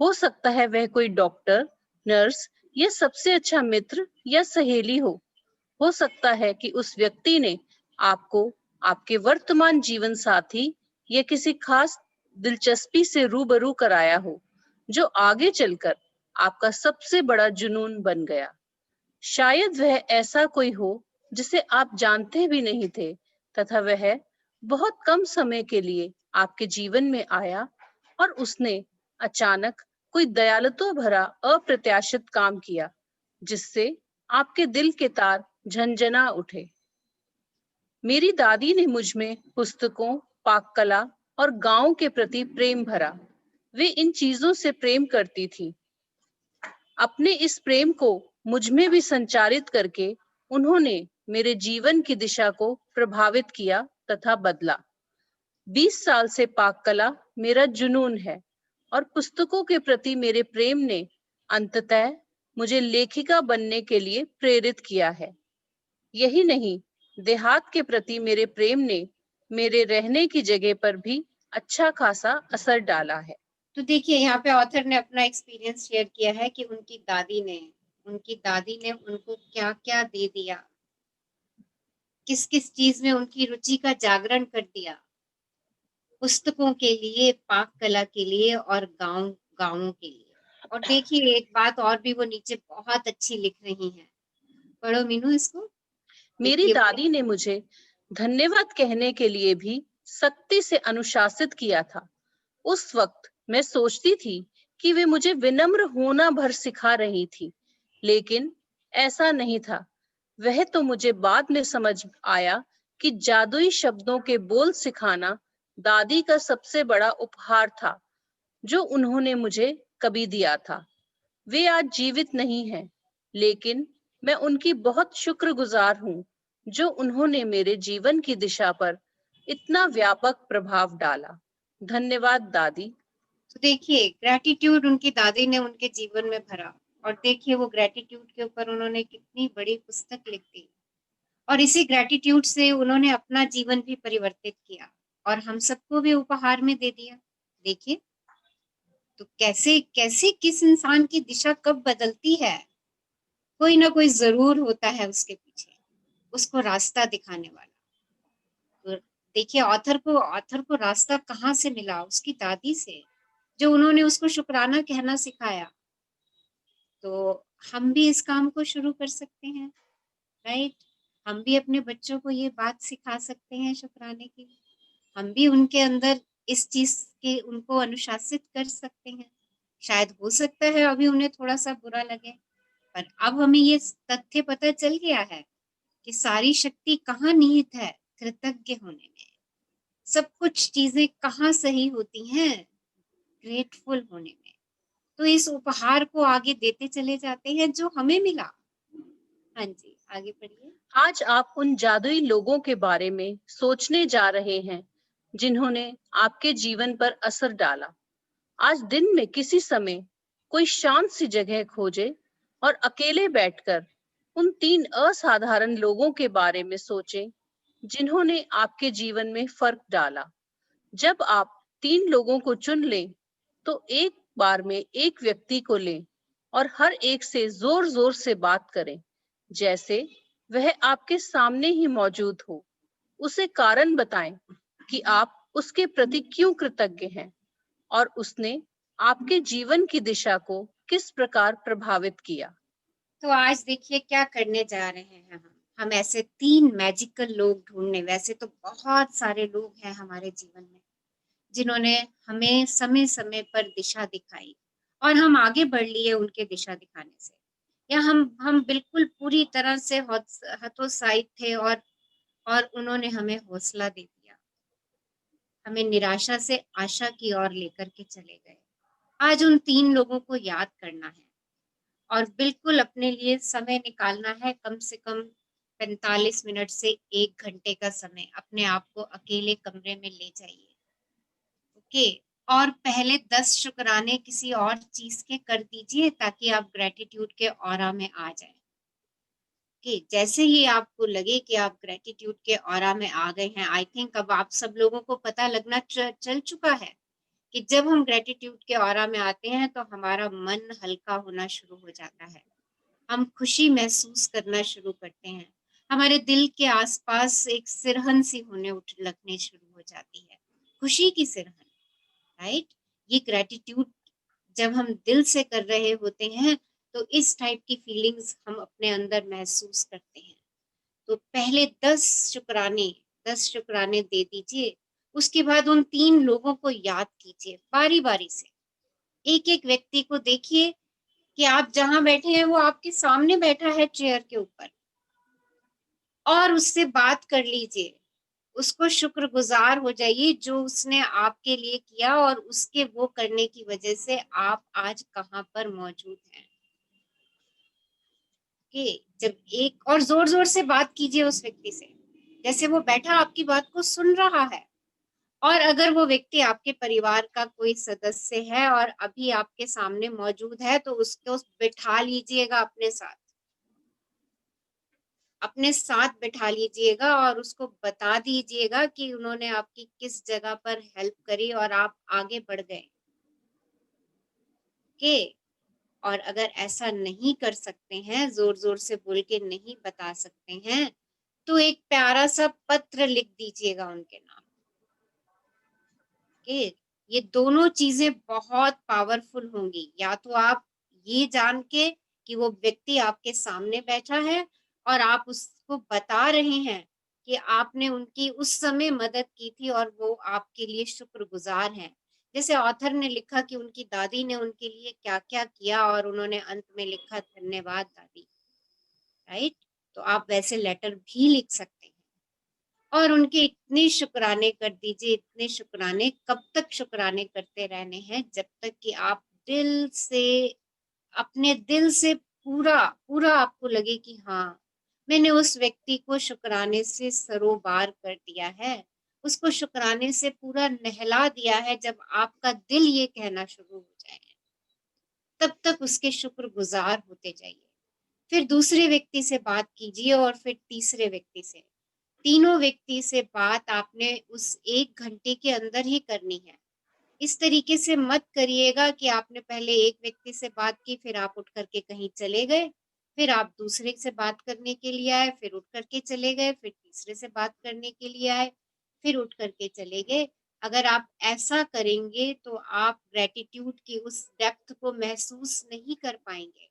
हो सकता है वह कोई डॉक्टर, नर्स, या सबसे अच्छा मित्र या सहेली हो सकता है कि उस व्यक्ति ने आपको आपके वर्तमान जीवन साथी या किसी खास दिलचस्पी से रूबरू कराया हो, जो आगे चलकर आपका सबसे बड़ा जुनून बन गया। शायद वह ऐसा कोई हो जिसे आप जानते भी नहीं थे, तथा वह बहुत कम समय के लिए आपके जीवन में आया और उसने अचानक कोई दयालुता भरा अप्रत्याशित काम किया, जिससे आपके दिल के तार झंझना उठे। मेरी दादी ने मुझ में पुस्तकों, पाक कला और गांव के प्रति प्रेम भरा। वे इन चीजों से प्रेम करती थी। अपने इस प्रेम को मुझ में भी संचारित करके उन्होंने मेरे जीवन की दिशा को प्रभावित किया तथा बदला। 20 साल से पाक कला मेरा जुनून है और पुस्तकों के प्रति मेरे प्रेम ने अंततः मुझे लेखिका बनने के लिए प्रेरित किया है। यही नहीं, देहात के प्रति मेरे प्रेम ने मेरे रहने की जगह पर भी अच्छा खासा असर डाला है। तो देखिए, यहाँ पे ऑथर ने अपना एक्सपीरियंस शेयर किया है कि उनकी दादी ने उनको क्या क्या दे दिया, किस किस चीज में उनकी रुचि का जागरण कर दिया, पुस्तकों के लिए, पाक कला के लिए और गाँवों के लिए। और देखिए, एक बात और भी वो नीचे बहुत अच्छी लिख रही हैं, पढ़ो मीनू इसको। मेरी दादी ने मुझे धन्यवाद कहने के लिए भी सख्ती से अनुशासित किया था। उस वक्त मैं सोचती थी कि वे मुझे विनम्र होना भर सिखा रही थी, लेकिन ऐसा नहीं था। वह तो मुझे बाद में समझ आया कि जादुई शब्दों के बोल सिखाना दादी का सबसे बड़ा उपहार था, जो उन्होंने मुझे कभी दिया था। वे आज जीवित नहीं हैं, लेकिन मैं उनकी बहुत शुक्रगुजार हूँ, जो उन्होंने मेरे जीवन की दिशा पर इतना व्यापक प्रभाव डाला। धन्यवाद दादी। तो देखिए, ग्रैटिट्यूड उनकी दादी ने उनके जीवन में भरा, और देखिए वो ग्रैटिट्यूड के ऊपर उन्होंने कितनी बड़ी पुस्तक लिख दी, और इसी ग्रैटिट्यूड से उन्होंने अपना जीवन भी परिवर्तित किया और हम सबको भी उपहार में दे दिया। देखिए, तो कैसे कैसे किस इंसान की दिशा कब बदलती है, कोई ना कोई जरूर होता है उसके पीछे, उसको रास्ता दिखाने वाला। तो देखिए, ऑथर को रास्ता कहाँ से मिला? उसकी दादी से, जो उन्होंने उसको शुक्राना कहना सिखाया। तो हम भी इस काम को शुरू कर सकते हैं, राइट? हम भी अपने बच्चों को ये बात सिखा सकते हैं शुक्राने की। हम भी उनके अंदर इस चीज के उनको अनुशासित कर सकते हैं। शायद हो सकता है अभी उन्हें थोड़ा सा बुरा लगे, पर अब हमें ये तथ्य पता चल गया है कि सारी शक्ति कहाँ निहित है? कृतज्ञ होने में। सब कुछ चीजें कहाँ सही होती हैं? ग्रेटफुल होने में। तो इस उपहार को आगे देते चले जाते हैं जो हमें मिला। हाँ जी, आगे पढ़िए। आज आप उन जादुई लोगों के बारे में सोचने जा रहे हैं जिन्होंने आपके जीवन पर असर डाला। आज दिन में किसी समय कोई शांत सी जगह खोजे और अकेले बैठकर उन 3 असाधारण लोगों के बारे में सोचें जिन्होंने आपके जीवन में फर्क डाला। जब आप 3 लोगों को चुन लें, तो एक बार में एक व्यक्ति को लें और हर एक से जोर जोर से बात करें, जैसे वह आपके सामने ही मौजूद हो। उसे कारण बताएं कि आप उसके प्रति क्यों कृतज्ञ हैं और उसने आपके जीवन की दिशा को किस प्रकार प्रभावित किया? तो आज देखिए क्या करने जा रहे हैं हम ऐसे 3 मैजिकल लोग ढूंढने, वैसे तो बहुत सारे लोग हैं हमारे जीवन में जिन्होंने हमें समय समय पर दिशा दिखाई और हम आगे बढ़ लिए उनके दिशा दिखाने से, या हम बिल्कुल पूरी तरह से हतोत्साहित थे और उन्होंने हमें हौसला दे दिया, हमें निराशा से आशा की ओर लेकर के चले गए। आज उन 3 लोगों को याद करना है और बिल्कुल अपने लिए समय निकालना है, कम से कम 45 मिनट से 1 घंटे का समय अपने आप को अकेले कमरे में ले जाइए, ओके। और पहले 10 शुक्राने किसी और चीज के कर दीजिए ताकि आप ग्रेटिट्यूड के ऑरा में आ जाए। ओके, जैसे ही आपको लगे कि आप ग्रेटिट्यूड के ऑरा में आ गए हैं, आई थिंक अब आप सब लोगों को पता लगना चल चुका है कि जब हम ग्रेटिट्यूड के ऑरा में आते हैं तो हमारा मन हल्का होना शुरू हो जाता है, हम खुशी महसूस करना शुरू करते हैं, हमारे दिल के आसपास एक सिरहन सी लगने शुरू हो जाती है, खुशी की सिरहन, राइट। ये ग्रेटिट्यूड जब हम दिल से कर रहे होते हैं तो इस टाइप की फीलिंग्स हम अपने अंदर महसूस करते हैं। तो पहले 10 शुक्राने दे दीजिए, उसके बाद उन 3 लोगों को याद कीजिए बारी बारी से, एक एक व्यक्ति को देखिए कि आप जहां बैठे हैं वो आपके सामने बैठा है चेयर के ऊपर, और उससे बात कर लीजिए, उसको शुक्रगुजार हो जाइए जो उसने आपके लिए किया और उसके वो करने की वजह से आप आज कहां पर मौजूद हैं। जब एक और जोर जोर से बात कीजिए उस व्यक्ति से, जैसे वो बैठा आपकी बात को सुन रहा है, और अगर वो व्यक्ति आपके परिवार का कोई सदस्य है और अभी आपके सामने मौजूद है तो उसको बिठा लीजिएगा अपने साथ बिठा लीजिएगा और उसको बता दीजिएगा कि उन्होंने आपकी किस जगह पर हेल्प करी और आप आगे बढ़ गए, ओके। और अगर ऐसा नहीं कर सकते हैं, जोर जोर से बोल के नहीं बता सकते हैं, तो एक प्यारा सा पत्र लिख दीजिएगा उनके नाम, ओके। ये दोनों चीजें बहुत पावरफुल होंगी, या तो आप ये जान के कि वो व्यक्ति आपके सामने बैठा है और आप उसको बता रहे हैं कि आपने उनकी उस समय मदद की थी और वो आपके लिए शुक्रगुजार हैं, जैसे ऑथर ने लिखा कि उनकी दादी ने उनके लिए क्या क्या किया और उन्होंने अंत में लिखा धन्यवाद दादी, राइट। तो आप वैसे लेटर भी लिख सकते हैं और उनके इतने शुक्राने कर दीजिए, इतने शुक्राने, कब तक शुक्राने करते रहने हैं, जब तक कि आप दिल से, अपने दिल से पूरा पूरा आपको लगे कि हाँ मैंने उस व्यक्ति को शुक्राने से सरोबार कर दिया है, उसको शुक्राने से पूरा नहला दिया है। जब आपका दिल ये कहना शुरू हो जाए तब तक उसके शुक्रगुजार होते जाइए, फिर दूसरे व्यक्ति से बात कीजिए और फिर तीसरे व्यक्ति से, तीनों व्यक्ति से बात आपने उस 1 घंटे के अंदर ही करनी है। इस तरीके से मत करिएगा कि आपने पहले एक व्यक्ति से बात की, फिर आप उठ करके कहीं चले गए, फिर आप दूसरे से बात करने के लिए आए, फिर उठ करके चले गए, फिर तीसरे से बात करने के लिए आए, फिर उठ करके चले गए। अगर आप ऐसा करेंगे तो आप ग्रेटिट्यूड की उस डेप्थ को महसूस नहीं कर पाएंगे,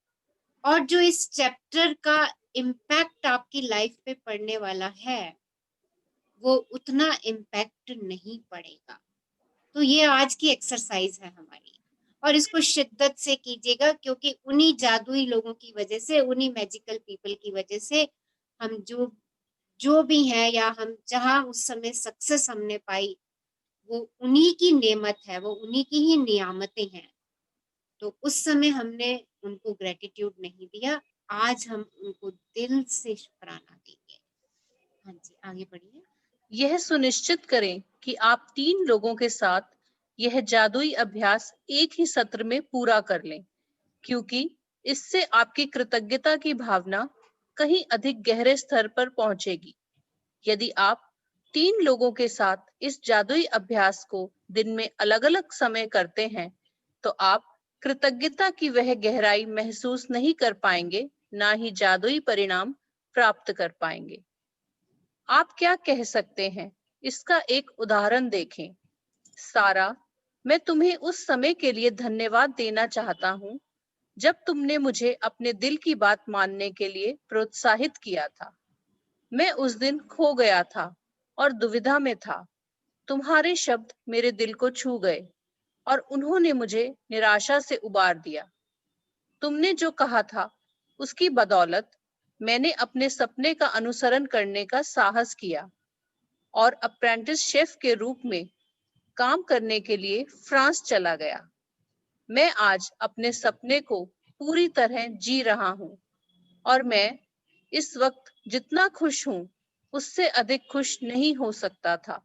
और जो इस चैप्टर का इम्पैक्ट आपकी लाइफ पे पड़ने वाला है वो उतना इम्पैक्ट नहीं पड़ेगा। तो ये आज की एक्सरसाइज है हमारी, और इसको शिद्दत से कीजिएगा, क्योंकि उन्हीं जादुई लोगों की वजह से, उन्हीं मैजिकल पीपल की वजह से हम जो भी हैं, या हम जहाँ उस समय सक्सेस हमने पाई, वो उन्हीं की नेमत है, वो उन्हीं की ही नियामतें हैं। तो उस समय हमने उनको ग्रेटिट्यूड नहीं दिया, आज हम उनको दिल से शुक्राना देंगे। हाँ जी, आगे बढ़िए। यह सुनिश्चित करें कि आप 3 लोगों के साथ यह जादुई अभ्यास एक ही सत्र में पूरा कर लें, क्योंकि इससे आपकी कृतज्ञता की भावना कहीं अधिक गहरे स्तर पर पहुंचेगी। यदि आप 3 लोगों के साथ इस जादुई अभ्यास को दिन में अलग-अलग समय करते हैं, तो आप कृतज्ञता की वह गहराई महसूस नहीं कर पाएंगे, ना ही जादुई परिणाम प्राप्त कर पाएंगे। आप क्या कह सकते हैं, इसका एक उदाहरण देखें। सारा मैं तुम्हें उस समय के लिए धन्यवाद देना चाहता हूँ जब तुमने मुझे अपने दिल की बात मानने के लिए प्रोत्साहित किया था। मैं उस दिन खो गया था और दुविधा में था। तुम्हारे शब्द मेरे दिल को छू गए और उन्होंने मुझे निराशा से उबार दिया। तुमने जो कहा था उसकी बदौलत मैंने अपने सपने का अनुसरण करने का साहस किया और अप्रेंटिस शेफ के रूप में काम करने के लिए फ्रांस चला गया। मैं आज अपने सपने को पूरी तरह जी रहा हूँ और मैं इस वक्त जितना खुश हूँ उससे अधिक खुश नहीं हो सकता था।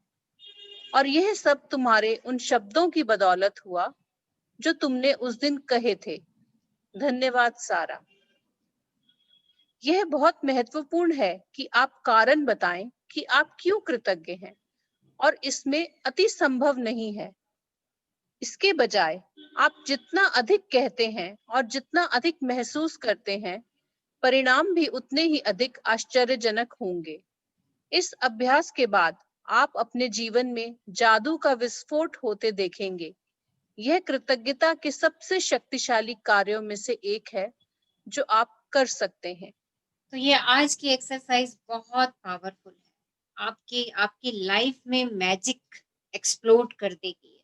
और यह सब तुम्हारे उन शब्दों की बदौलत हुआ जो तुमने उस दिन कहे थे। धन्यवाद सारा। यह बहुत महत्वपूर्ण है कि आप कारण बताएं कि आप क्यों कृतज्ञ हैं और इसमें अति संभव नहीं है। इसके बजाय आप जितना अधिक कहते हैं और जितना अधिक महसूस करते हैं, परिणाम भी उतने ही अधिक आश्चर्यजनक होंगे। इस अभ्यास के बाद आप अपने जीवन में जादू का विस्फोट होते देखेंगे। यह कृतज्ञता के सबसे शक्तिशाली कार्यों में से एक है जो आप कर सकते हैं। तो ये आज की एक्सरसाइज बहुत पावरफुल है। आपकी लाइफ में मैजिक एक्सप्लोड कर देगी।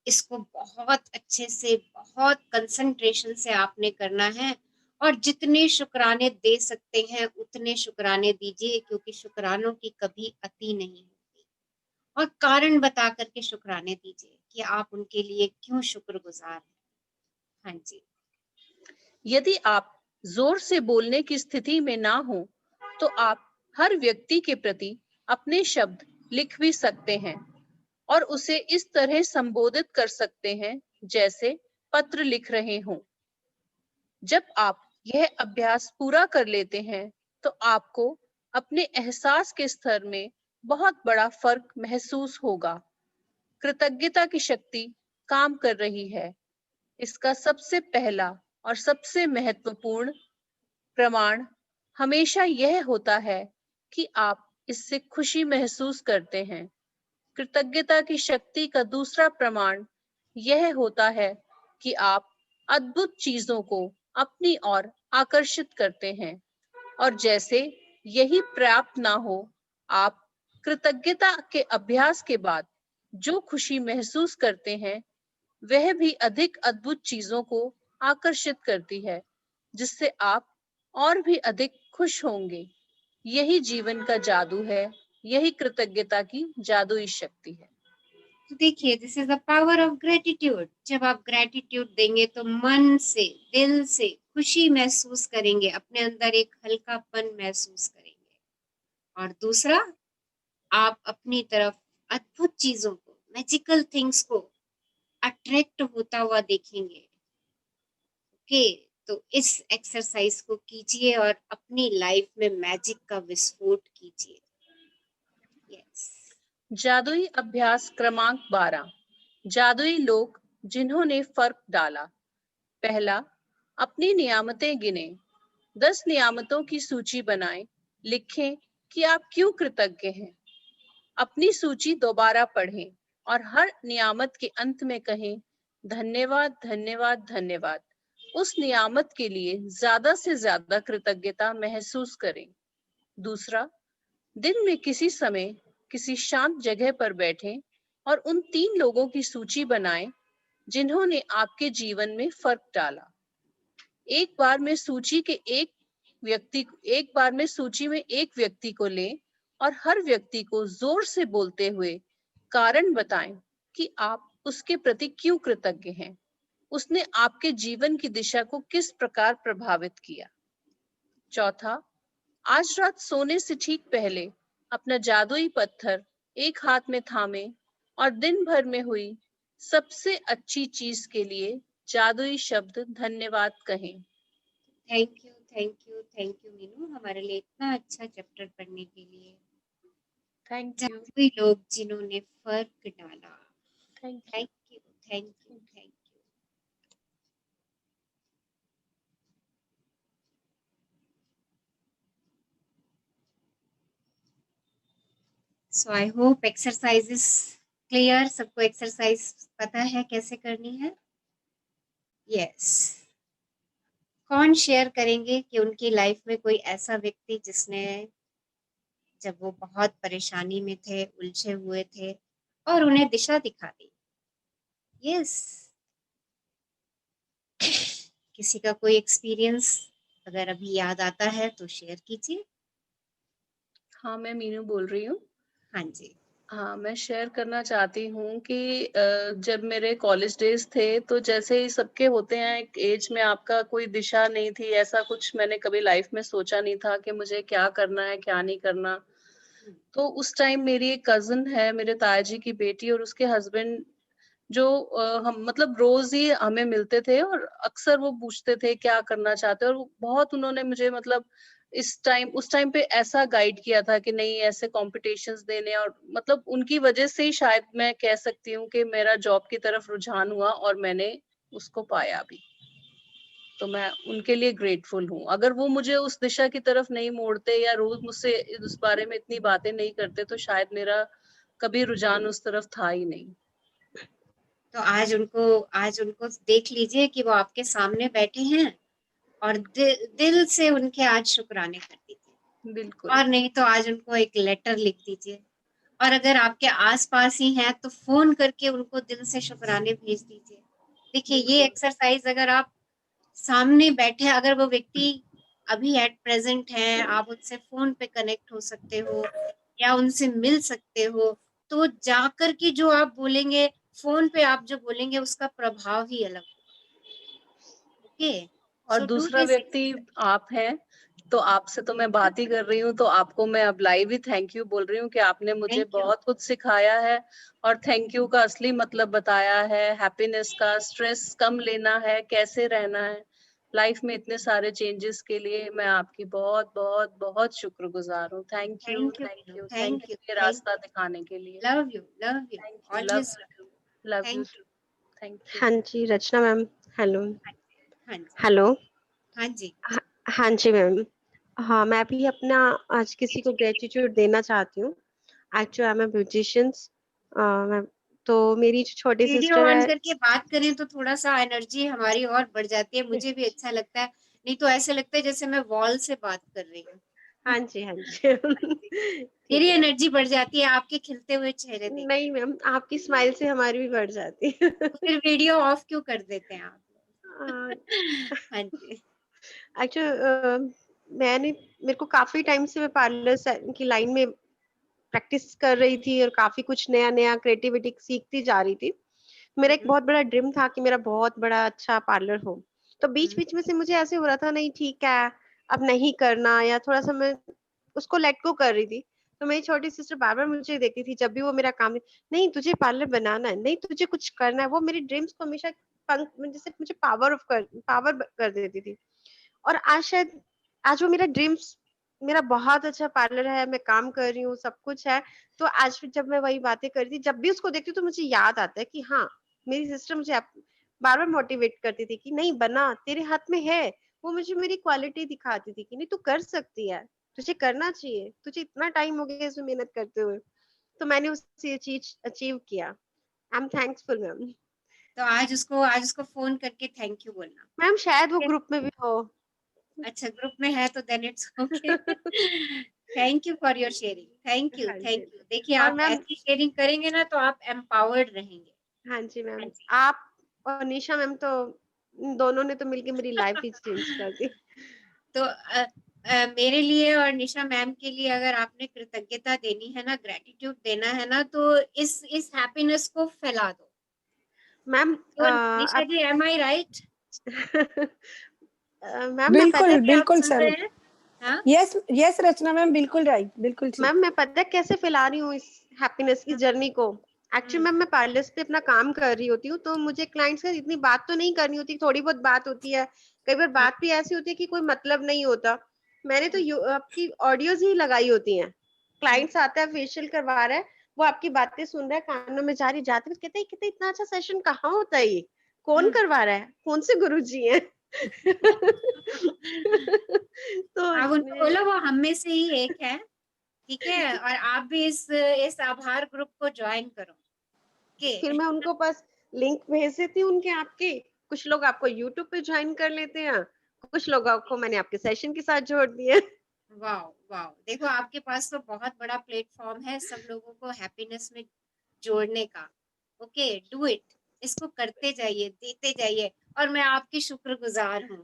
इसको बहुत अच्छे से, बहुत कंसंट्रेशन से आपने करना है और जितने शुक्राने दे सकते हैं उतने शुक्राने दीजिए, क्योंकि शुक्रानों की कभी अति नहीं होती। और कारण बता करके शुक्राने दीजिए कि आप उनके लिए क्यों शुक्रगुजार हैं। हाँ जी। यदि आप जोर से बोलने की स्थिति में ना हो तो आप हर व्यक्ति के प्रति अपने शब्द लिख भी सकते हैं और उसे इस तरह संबोधित कर सकते हैं जैसे पत्र लिख रहे हों। जब आप यह अभ्यास पूरा कर लेते हैं तो आपको अपने एहसास के स्तर में बहुत बड़ा फर्क महसूस होगा। कृतज्ञता की शक्ति काम कर रही है। इसका सबसे पहला और सबसे महत्वपूर्ण प्रमाण हमेशा यह होता है कि आप इससे खुशी महसूस करते हैं। कृतज्ञता की शक्ति का दूसरा प्रमाण यह होता है कि आप अद्भुत चीजों को अपनी ओर आकर्षित करते हैं और जैसे यही पर्याप्त ना हो, आप कृतज्ञता के अभ्यास के बाद जो खुशी महसूस करते हैं वह भी अधिक अद्भुत चीजों को आकर्षित करती है, जिससे आप और भी अधिक खुश होंगे। यही जीवन का जादू है, यही कृतज्ञता की जादुई शक्ति है। तो देखिए, this is the power of gratitude. जब आप ग्रेटिट्यूड देंगे तो मन से, दिल से खुशी महसूस करेंगे, अपने अंदर एक हल्कापन महसूस करेंगे। और दूसरा, आप अपनी तरफ अद्भुत चीजों को, मैजिकल थिंग्स को अट्रैक्ट होता हुआ देखेंगे। ओके, तो इस एक्सरसाइज को कीजिए और अपनी लाइफ में मैजिक का विस्फोट कीजिए। यस। जादुई अभ्यास क्रमांक 12। जादुई लोग जिन्होंने फर्क डाला। पहला, अपनी नियामतें गिने। 10 नियामतों की सूची बनाएं। लिखें कि आप क्यों कृतज्ञ हैं। अपनी सूची दोबारा पढ़ें और हर नियामत के अंत में कहें, धन्यवाद, धन्यवाद, धन्यवाद। उस नियामत के लिए ज्यादा से ज्यादा कृतज्ञता महसूस करें। दूसरा, दिन में किसी समय किसी शांत जगह पर बैठें और उन 3 लोगों की सूची बनाएं जिन्होंने आपके जीवन में फर्क डाला। एक बार में सूची में एक व्यक्ति को लें और हर व्यक्ति को जोर से बोलते हुए कारण बताएं कि आप उसके प्रति क्यों कृतज्ञ हैं। उसने आपके जीवन की दिशा को किस प्रकार प्रभावित किया। चौथा, आज रात सोने से ठीक पहले अपना जादुई पत्थर एक हाथ में थामे और दिन भर में हुई सबसे अच्छी चीज के लिए जादुई शब्द धन्यवाद कहें। Thank you, thank you, thank you Meenu, हमारे लिए इतना अच्छा चैप्टर पढ़ने के लिए। Thank you. जादुई लोग जिन्होंने फर्क डाला। Thank you. Thank you, thank you, thank you. So I hope exercises clear? सबको एक्सरसाइज पता है कैसे करनी है? यस। कौन शेयर करेंगे कि उनकी लाइफ में कोई ऐसा व्यक्ति जिसने जब वो बहुत परेशानी में थे, उलझे हुए थे और उन्हें दिशा दिखा दी? यस। किसी का कोई एक्सपीरियंस अगर अभी याद आता है तो शेयर कीजिए। हाँ, मैं मीनू बोल रही हूँ। हाँ जी। हाँ, मैं शेयर करना चाहती हूँ कि जब मेरे कॉलेज डेज थे, तो जैसे ही सबके होते हैं, एक एज में आपका कोई दिशा नहीं थी, ऐसा कुछ मैंने कभी लाइफ में सोचा नहीं था कि मुझे क्या करना है, क्या नहीं करना। तो उस टाइम मेरी एक कज़िन है, मेरे ताया जी की बेटी और उसके हस्बैंड जो हम मतलब रोज़ ही हमें मिलते थे और अक्सर वो पूछते थे क्या करना चाहते हो और वो बहुत उन्होंने मुझे मतलब उस टाइम पे ऐसा गाइड किया था कि नहीं ऐसे कॉम्पिटिशन्स देने और मतलब उनकी वजह से ही शायद मैं कह सकती हूँ कि मेरा जॉब की तरफ रुझान हुआ और मैंने उसको पाया भी। तो मैं उनके लिए ग्रेटफुल हूँ। अगर वो मुझे उस दिशा की तरफ नहीं मोड़ते या रोज़ मुझसे उस बारे में इतनी बातें नहीं करते तो शायद मेरा कभी रुझान उस तरफ था ही नहीं। तो आज उनको देख लीजिए कि वो आपके सामने बैठे हैं और दिल से उनके आज शुक्राने कर दीजिए। बिल्कुल। और नहीं तो आज उनको एक लेटर लिख दीजिए और अगर आपके आसपास ही हैं तो फ़ोन करके उनको दिल से शुक्राने भेज दीजिए। देखिए ये बिल्कुल। एक्सरसाइज़ अगर आप सामने बैठे अगर वो व्यक्ति अभी एट प्रेज़ेंट हैं, आप उनसे फ़ोन पे कनेक्ट हो सकते हो या उनसे मिल सकते हो, तो जाकर के जो आप बोलेंगे, फ़ोन पे आप जो बोलेंगे उसका प्रभाव ही अलग होगा। ओके? और सो डू दूसरा दिस व्यक्ति आप हैं, तो आपसे तो मैं बात ही कर रही हूँ, तो आपको मैं अब लाइव ही थैंक यू बोल रही हूँ कि आपने मुझे थैंक यू। बहुत कुछ सिखाया है और थैंक यू का असली मतलब बताया है, हैप्पीनेस का, स्ट्रेस कम लेना है, कैसे रहना है। लाइफ में इतने सारे चेंजेस के लिए मैं आपकी बहुत-बहुत बहुत शुक्रगुज़ार हूँ। Thank you Meenu, thank thank you you, ये थैंक रास्ता यू। दिखाने के लिए। Love you, thank you, always love you. Love you thank you. Too. Thank you. हाँ जी, रचना मैम, हेलो। हाँ जी, हेलो। हाँ जी। हाँ, हाँ जी मैम। हाँ, मैं भी अपना आज किसी को ग्रेटिट्यूड देना चाहती हूँ। Actually I am a musicians ma'am, तो मेरी जो छोटी वीडियो सिस्टर ऑन है। करके बात करें तो थोड़ा-सा एनर्जी हमारी और बढ़ जाती है, मुझे भी अच्छा लगता है, नहीं तो ऐसे लगता है जैसे मैं वॉल से बात कर रही हूँ। हाँ जी, हाँ जी। मेरी ठीक है। एनर्जी बढ़ जाती है आपके खिलते हुए चेहरे देख के। नहीं मैम, आपकी स्माइल से हमारी भी बढ़ जाती है। तो फिर वीडियो ऑफ क्यों कर देते हैं आप अ, लोग? हाँ जी। एक्चुअली मैंने मेरे को काफ़ी टाइम से मैं पार्लर की लाइन में प्रैक्टिस कर रही थी और काफ़ी कुछ नया-नया क्रिएटिविटी सीखती जा रही थी। मेरा एक हुँ, बहुत बड़ा ड्रीम था कि मेरा बहुत बड़ा अच्छा पार्लर हो। तो हुँ, बीच-बीच में से मुझे ऐसे हो रहा था नहीं ठीक है, अब नहीं करना या थोड़ा-सा मैं उसको लेट गो कर रही थी। तो मेरी छोटी सिस्टर बार-बार मुझे देखती थी जब भी वो मेरा काम नहीं तुझे पार्लर बनाना है, नहीं तुझे कुछ करना है। वो मेरी ड्रीम्स को हमेशा जैसे मुझे पावर कर देती थी। और आज वो मेरा ड्रीम्स मेरा बहुत अच्छा पार्लर है, मैं काम कर रही हूँ, सब कुछ है। तो आज फिर जब मैं वही बातें कर रही थी, जब भी उसको देखती हूँ तो मुझे याद आता है कि हाँ, मेरी सिस्टर मुझे बार-बार मोटिवेट करती थी कि नहीं बना, तेरे हाथ में है। वो मुझे मेरी क्वालिटी दिखाती थी कि नहीं तू कर सकती है, तुझे करना चाहिए, तुझे इतना टाइम हो गया इसमें मेहनत करते हुए। तो मैंने उससे ये चीज़ अचीव किया। I am thankful ma'am. तो आज उसको फ़ोन करके थैंक यू बोलना। मैम शायद वो ठीक है? ग्रुप में भी हो। अच्छा ग्रुप में है तो then it's okay. Thank you for your sharing. हाँ थैंक जी। यू। देखिए और आप मैम ऐसी शेयरिंग करेंगे ना तो आप एम्पावर्ड रहेंगे। हाँ जी हाँ मैम, जी। आप और निशा मैम तो दोनों ने तो मिलके मेरी लाइफ ही चेंज कर दी। तो मेरे लिए और निशा मैम के लिए अगर आपने कृतज्ञता देनी है ना, ग्रैटिट्यूड देना है ना तो इस हैप्पीनेस को फैला दो। मैम तो निशा आप जी एम आई राइट? मैम मैं पता बिल्कुल, जी आप बिल्कुल सुन सर। रहे हैं? हाँ? यस, यस रचना मैम बिल्कुल राइट, बिल्कुल ठीक। मैम मैं पता है कैसे फैला रही हूँ इस हैप्पीनेस की हुँ, जर्नी को। एक्चुअली हुँ, मैम मैं पार्लर्स पे अपना काम कर रही होती हूँ तो मुझे क्लाइंट्स से इतनी बात तो नहीं करनी होती, थोड़ी बहुत बात होती है। कई बार हुँ, बात भी ऐसी होती है कि कोई मतलब नहीं होता। मैंने तो हुँ, आपकी ऑडियोज ही लगाई होती हैं। हुँ, क्लाइंट्स आता है फेशियल करवा रहा है, वो आपकी बातें सुन रहा है, कानों में जा रही जाते हुए कहते हैं कितना इतना अच्छा सेशन कहाँ होता है ये, कौन हुँ। करवा रहा है, कौन से गुरुजी हैं। तो आप उनको मैं बोलो वो हम में से ही एक है, ठीक है? और आप भी इस आभार ग्रुप को जॉइन करो। ओके फिर मैं उनको पास लिंक भेज देती हूँ उनके आपके, कुछ लोग आपको यूट्यूब पे ज्वाइन कर लेते हैं, कुछ लोग आपको मैंने आपके सेशन के साथ जोड़ दिए। वाओ वाओ, देखो आपके पास तो बहुत बड़ा प्लेटफॉर्म है सब लोगों को हैप्पीनेस में जोड़ने का। ओके, डू इट, इसको करते जाइए, देते जाइए, और मैं आपकी शुक्रगुजार हूँ।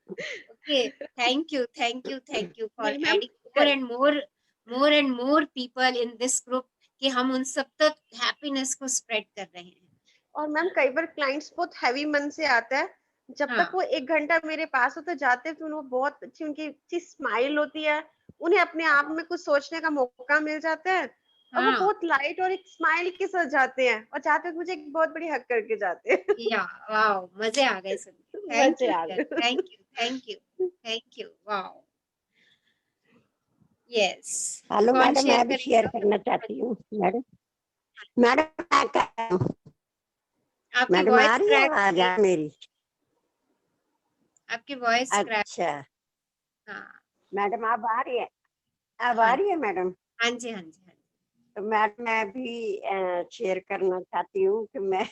Okay, thank you thank you thank you for नहीं ma'am, adding more and more people in this group, कि हम उन सब तक हैप्पीनेस को स्प्रेड कर रहे हैं। और मैम कई बार क्लाइंट्स बहुत हैवी मन से आता है, जब हाँ तक वो 1 घंटा मेरे पास होते जाते हैं, फिर वो बहुत अच्छी उनकी अच्छी स्माइल होती है, उन्हें अपने आप में कुछ सोचने का मौका मिल जाता है, और वो हाँ, बहुत लाइट और एक स्माइल के साथ जाते हैं, और जाते वक्त मुझे एक बहुत बड़ी हक करके जाते हैं। या वाओ, मजे आ गए सुन के। थैंक मजे यू आ डियर, गए। Thank you thank you thank you, wow. Yes, hello कौन मैडम, शेयर मैं भी शेयर करेगा? करना चाहती हूँ। मैडम मैडम मैं कह- आपकी मैडम आ वॉइस रही है क्रैक हो आवाज रही आ है, मेरी? आपकी वॉइस क्रैक। अच्छा हाँ मैडम, अब आ रही है? अब आ हाँ रही है मैडम? हाँ जी हाँ जी हाँ जी। तो मैडम मैं भी शेयर करना चाहती हूँ कि मैं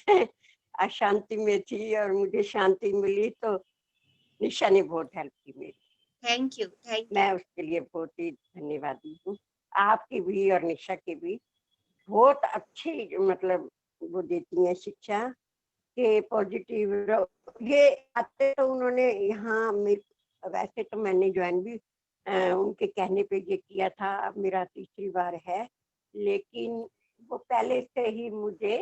अशांति में थी और मुझे शांति मिली, तो निशा ने बहुत हेल्प की मेरी। थैंक यू थैंक मैं यू। उसके लिए बहुत ही धन्यवादी हूँ, आपकी भी और निशा की भी। बहुत अच्छी मतलब वो देती हैं शिक्षा के पॉजिटिव। ये आते तो उन्होंने यहाँ वैसे तो मैंने ज्वाइन भी उनके कहने पे ये किया था, अब मेरा तीसरी बार है, लेकिन वो पहले से ही मुझे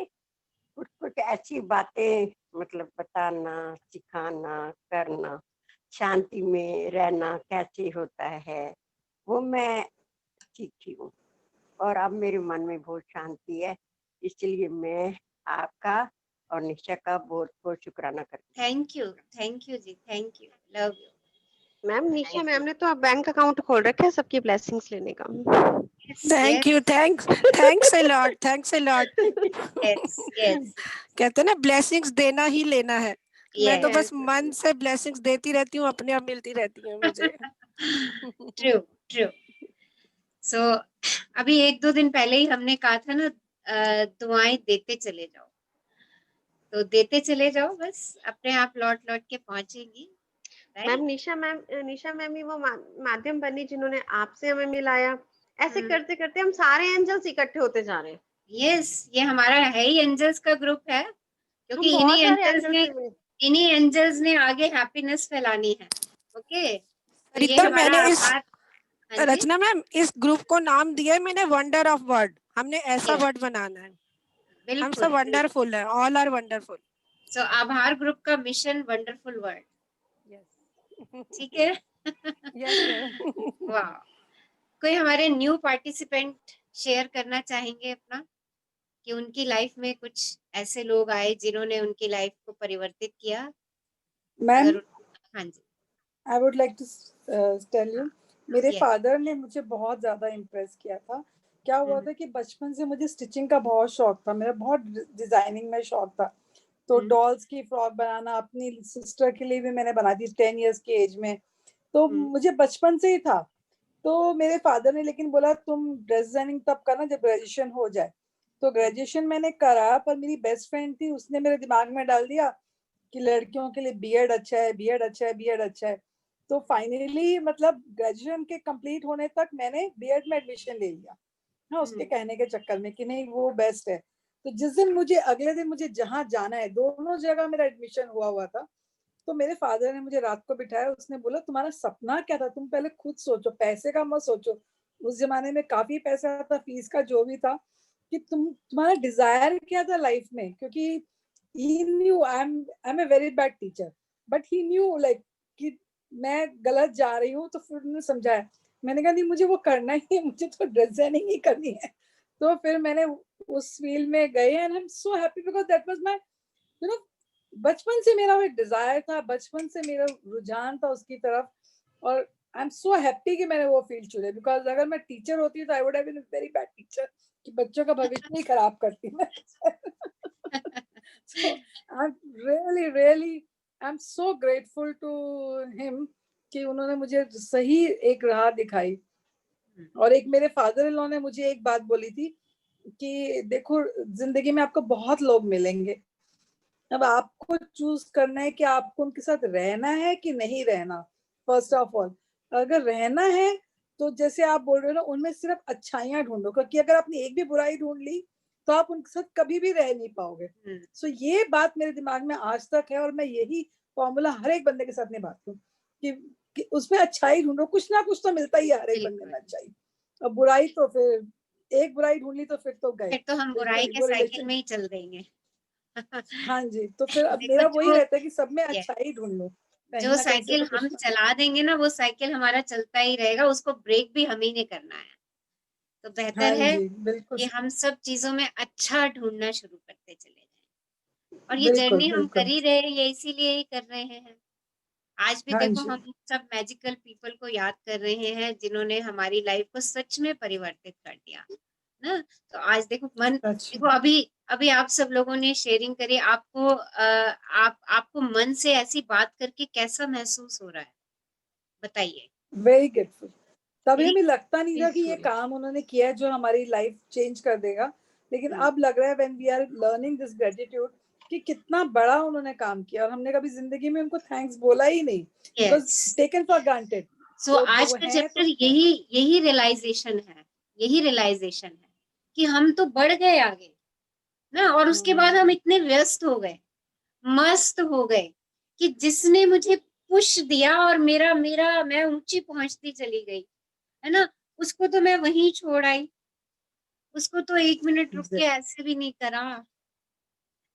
कुछ कुछ ऐसी बातें मतलब बताना, सिखाना, करना, शांति में रहना कैसे होता है, वो मैं सीखी हूँ। और अब मेरे मन में बहुत शांति है, इसलिए मैं आपका और निशा का बहुत बहुत शुक्राना करती थैंक यू जी, thank you, love you. Ma'am Nisha thank ma'am ने तो आप बैंक अकाउंट खोल रखा है सबकी ब्लेसिंग्स लेने का। Yes thank you, thanks a lot, thanks a lot. Yes yes कहते हैं ना, ब्लेसिंग्स देना ही लेना है। मैं तो यस, बस मन से ब्लेसिंग्स देती रहती हूँ, अपने आप मिलती रहती हैं मुझे। True true. सो अभी 1-2 दिन पहले ही हमने कहा था ना, दुआएं देते चले जाओ, तो देते चले जाओ, बस अपने आप लौट लौट के पहुंचेंगी, मैम राइट? निशा मैम ही वो माध्यम बनी जिन्होंने आपसे हमें मिलाया। ऐसे करते करते हम सारे एंजल्स इकट्ठे होते जा रहे हैं। यस, ये हमारा है ही एंजल्स का ग्रुप है, क्योंकि हम बहुत सारे एंजल्स से मिले। इन्हीं एंजल्स ने आगे हैप्पीनेस फैलानी है। ओके, तो ये तो हमारा मैंने इस आभार। हाँ जी, रचना मैम, इस ग्रुप को नाम दिया है मैंने वंडर ऑफ वर्ड। हमने ऐसा Yes. वर्ड बनाना है, हम सब बिल्कुल। वंडरफुल है, ऑल आर वंडरफुल। सो आभार ग्रुप का मिशन वंडरफुल वर्ल्ड, ठीक है? वाह, कोई हमारे न्यू पार्टिसिपेंट शेयर करना चाहेंगे अपना, कि उनकी लाइफ में कुछ ऐसे लोग आए जिन्होंने उनकी लाइफ को परिवर्तित किया? मैम, अगर हाँ जी, I would like to tell you, मेरे Yes. फादर ने मुझे बहुत ज़्यादा इम्प्रेस किया था। क्या हुआ था कि बचपन से मुझे स्टिचिंग का बहुत शौक था, मेरा बहुत डिजाइनिंग में शौक था। तो डॉल्स की फ्रॉक बनाना, अपनी सिस्टर के लिए भी मैंने बना दी 10 इयर्स की एज में। तो मुझे बचपन से ही था। तो मेरे फादर ने लेकिन बोला तुम ड्रेस डिजाइनिंग तब करना जब ग्रेजुएशन हो जाए। तो ग्रेजुएशन मैंने करा, पर मेरी बेस्ट फ्रेंड थी, उसने मेरे दिमाग में डाल दिया कि लड़कियों के लिए बीएड अच्छा है, बीएड अच्छा है, बीएड अच्छा है। तो फाइनली मतलब ग्रेजुएशन के कंप्लीट होने तक मैंने बीएड में एडमिशन ले लिया, हाँ, उसके कहने के चक्कर में कि नहीं वो बेस्ट है। तो जिस दिन मुझे अगले दिन मुझे जहाँ जाना है, दोनों जगह मेरा एडमिशन हुआ था, तो मेरे फादर ने मुझे रात को बिठाया, उसने बोला तुम्हारा सपना क्या था, तुम पहले खुद सोचो, पैसे का मत सोचो। उस जमाने में काफी पैसा था, फीस का जो भी था, कि तुम्हारा डिजायर क्या था लाइफ में, क्योंकि he knew I'm a very bad teacher, but he knew like कि मैं गलत जा रही हूँ। तो फिर उन्होंने समझाया, मैंने कहा नहीं मुझे वो करना ही है, मुझे तो डिजाइनिंग ही करनी है। तो फिर मैंने उस फील्ड में गए and I am so happy because that was my you know, बचपन से मेरा वो डिजायर था, बचपन से मेरा रुझान था उसकी तरफ। और आई एम सो हैप्पी कि मैंने वो फील्ड चुने, बिकॉज अगर मैं टीचर होती तो I would have been a very bad teacher, कि बच्चों का भविष्य ही खराब करती मैं। So I'm really I'm so grateful to him कि उन्होंने मुझे सही एक राह दिखाई। और एक मेरे फादर इन लॉ ने मुझे एक बात बोली थी कि देखो जिंदगी में आपको बहुत लोग मिलेंगे, अब आपको चूज करना है कि आपको उनके साथ रहना है कि नहीं रहना। फर्स्ट ऑफ ऑल, अगर रहना है तो जैसे आप बोल रहे हो ना, उनमें सिर्फ अच्छाइयां ढूंढो, क्योंकि अगर आपने एक भी बुराई ढूंढ ली तो आप उनके साथ कभी भी रह नहीं पाओगे। सो ये बात मेरे दिमाग में आज तक है, और मैं यही फॉर्मूला हर एक बंदे के साथ निभाती हूँ कि उसमें अच्छाई ढूंढो, कुछ ना कुछ तो मिलता ही है हर एक बंदे में अच्छाई। और बुराई तो फिर एक बुराई ढूंढ ली तो फिर तो गए, फिर तो हम बुराई के वो साइकिल रिलेशन। में ही चल देंगे। हाँ जी, तो फिर अब देखो मेरा वही जो रहता है कि सब में ये अच्छाई ढूंढ लो, कहीं जो ना कहीं से साइकिल तो हम कुछ ना। चला देंगे ना, वो साइकिल हमारा चलता ही रहेगा, उसको ब्रेक भी हम ही ने करना है। तो हाँ बेहतर है जी, बिल्कुल कि हम सब चीजों में अच्छा ढूंढना शुरू करते चले जाएं। और ये बिल्कुल जर्नी हम कर बिल्कुल। ही रहे हैं, ये इसीलिए ही कर रहे हैं। आज भी हाँ देखो जी, हम सब मैजिकल पीपल को याद कर रहे हैं जिन्होंने हमारी लाइफ को सच में परिवर्तित कर दिया ना। तो आज देखो अच्छा। देखो अभी अभी आप सब लोगों ने शेयरिंग करी, आपको आपको मन से ऐसी बात करके कैसा महसूस हो रहा है, बताइए। Very grateful. तभी वेरी हमें लगता नहीं था कि ये ग्रेटफुल। काम उन्होंने किया है जो हमारी लाइफ चेंज कर देगा, लेकिन अब लग रहा है when we are learning this gratitude कि कितना बड़ा उन्होंने काम किया, और हमने कभी जिंदगी में उनको थैंक्स बोला ही नहीं, because yes. Taken for granted. So आज वो का है तो चैप्टर यही यही रियलाइजेशन है, यही रियलाइजेशन है कि हम तो बढ़ गए आगे ना, और उसके बाद हम इतने व्यस्त हो गए, मस्त हो गए कि जिसने मुझे पुश दिया और मेरा मेरा मैं ऊंची पहुंचती चली गई, है ना, उसको तो मैं वहीं छोड़ आई, उसको तो 1 मिनट रुक के ऐसे भी नहीं करा।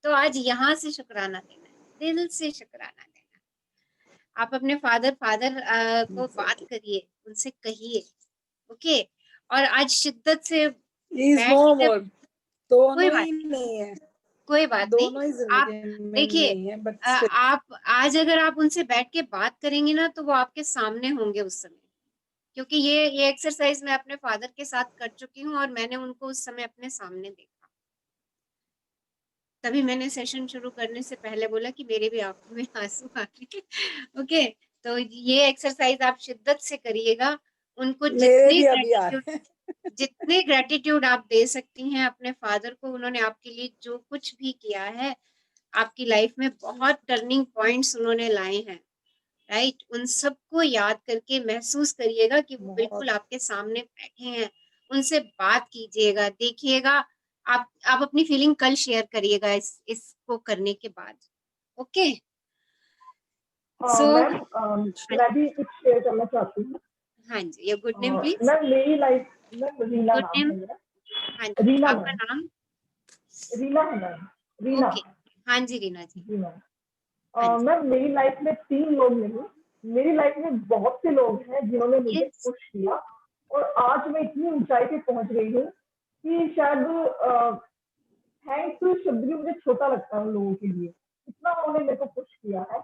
तो आज यहाँ से शुक्राना देना है, दिल से शुक्राना देना है। आप अपने फादर को बात करिए, उनसे कहिए, ओके। और आज शिद्दत से इज नो बैठ के, मोर, कोई दोनों बात ही नहीं है, कोई बात नहीं। दोनों ही आप जिंदगी में देखिए, नहीं है, बट आप आज अगर आप उनसे बैठ के बात करेंगे ना, तो वो आपके सामने होंगे उस समय, क्योंकि ये एक्सरसाइज मैं अपने फादर के साथ कर चुकी हूँ और मैंने उनको उस समय अपने सामने देखा। तभी मैंने सेशन शुरू करने से पहले बोला कि मेरे भी आंखों में आंसू आ रहे हैं। ओके, तो ये एक्सरसाइज आप शिद्दत से करिएगा। उनको मेरे भी अभी आ रहे हैं। जितने ग्रेटिट्यूड आप दे सकती हैं अपने फादर को, उन्होंने आपके लिए जो कुछ भी किया है, आपकी लाइफ में बहुत टर्निंग पॉइंट्स उन्होंने लाए हैं, राइट। उन सबको याद करके महसूस करिएगा कि वो बिल्कुल आपके सामने बैठे हैं, उनसे बात कीजिएगा, देखिएगा। आप अपनी फीलिंग कल शेयर करिएगा इसको करने के बाद, ओके। सो मैम मैं भी कुछ शेयर करना चाहती हूँ। हाँ जी, your good name please. Ma'am मेरी लाइफ में रीना गुड नाम नेम। है मेरा। हाँ जी, रीना आपका मैम, नाम? रीना है मैम, रीना। ओके, हाँ जी रीना जी। जी मैम। हाँ जी। मैम मेरी लाइफ में 3 लोग नहीं, मेरी लाइफ में बहुत से लोग हैं जिन्होंने मुझे Yes. पुश किया, और आज मैं इतनी ऊंचाई पे पहुंच गई हूँ कि शायद थैंक्स शब्द भी मुझे छोटा लगता है उन लोगों के लिए, इतना उन्होंने मेरे को पुश किया है।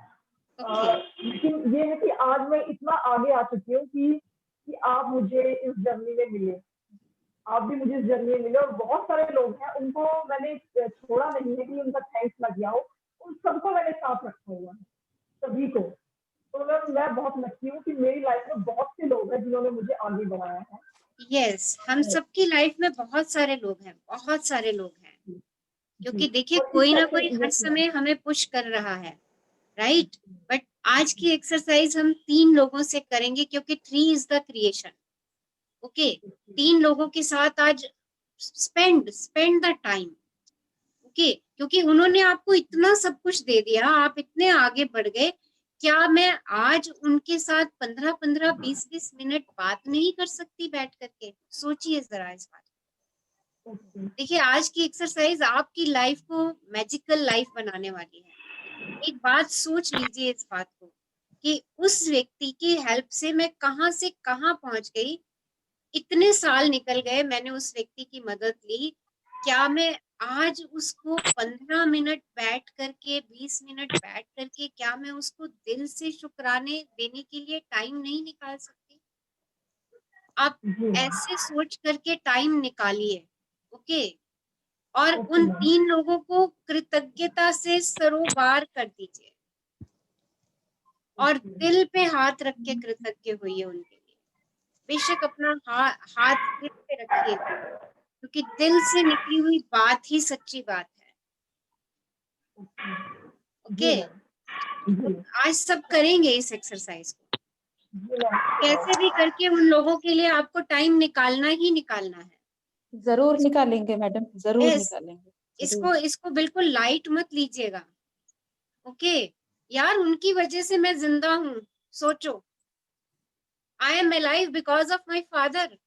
लेकिन ये है कि आज मैं इतना आगे आ चुकी हूँ कि आप मुझे इस जर्नी में मिले, आप भी मुझे इस जर्नी में मिले, और बहुत सारे लोग हैं उनको मैंने छोड़ा नहीं है कि उनका थैंक्स ना किया हो, उन सबको मैंने साथ रखा हुआ है, सभी को। तो मैं बहुत लकी हूँ कि मेरी लाइफ में बहुत से लोग हैं जिन्होंने मुझे आगे बढ़ाया है। यस, हम सबकी लाइफ में बहुत सारे लोग हैं, बहुत सारे लोग हैं, क्योंकि देखिए कोई ना कोई हर समय हमें पुश कर रहा है, राइट। बट आज की एक्सरसाइज हम 3 लोगों से करेंगे, क्योंकि 3 इज द क्रिएशन, ओके। 3 लोगों के साथ आज स्पेंड द टाइम, ओके, क्योंकि उन्होंने आपको इतना सब कुछ दे दिया, आप इतने आगे बढ़ गए। क्या मैं आज उनके साथ 15-15, 20-20 मिनट बात नहीं कर सकती बैठ करके? सोचिए जरा इस बात को। देखिए आज की एक्सरसाइज आपकी लाइफ को मैजिकल लाइफ बनाने वाली है। एक बात सोच लीजिए इस बात को कि उस व्यक्ति की हेल्प से मैं कहां से कहां पहुंच गई, इतने साल निकल गए, मैंने उस व्यक्ति की मदद ली। क्या मैं आज उसको 15 मिनट बैठ करके, 20 मिनट बैठ करके, क्या मैं उसको दिल से शुक्राने देने के लिए टाइम नहीं निकाल सकती? आप ऐसे सोच करके टाइम निकालिए, ओके। और उन 3 लोगों को कृतज्ञता से सरोबार कर दीजिए, और दिल पे हाथ रख के कृतज्ञ होइए उनके लिए। बेशक अपना हाथ दिल पे रखिएगा, क्योंकि दिल से निकली हुई बात ही सच्ची बात है। ओके, तो आज सब करेंगे इस एक्सरसाइज को। कैसे भी करके उन लोगों के लिए आपको टाइम निकालना ही निकालना है। जरूर निकालेंगे मैडम, जरूर Yes, निकालेंगे। इसको बिल्कुल लाइट मत लीजिएगा। ओके यार, उनकी वजह से मैं जिंदा हूँ। सोचो, I am alive because of my father.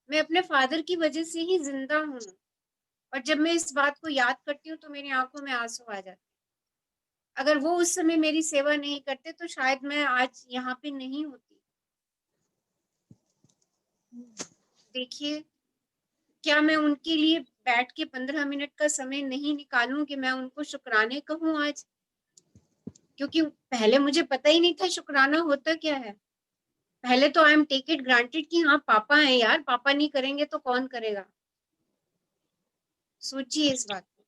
मैं अपने फादर की वजह से ही जिंदा हूँ। और जब मैं इस बात को याद करती हूँ तो मेरी आंखों में आंसू आ जाते हैं। अगर वो उस समय मेरी सेवा नहीं करते तो शायद मैं आज यहाँ पे नहीं होती। देखिए, क्या मैं उनके लिए बैठ के 15 मिनट का समय नहीं निकालूं कि मैं उनको शुक्राने कहूं आज? क्योंकि पहले मुझे पता ही नहीं था शुक्राना होता क्या है। पहले तो I am take it granted कि हाँ पापा हैं यार, पापा नहीं करेंगे तो कौन करेगा। सोचिए इस बात को,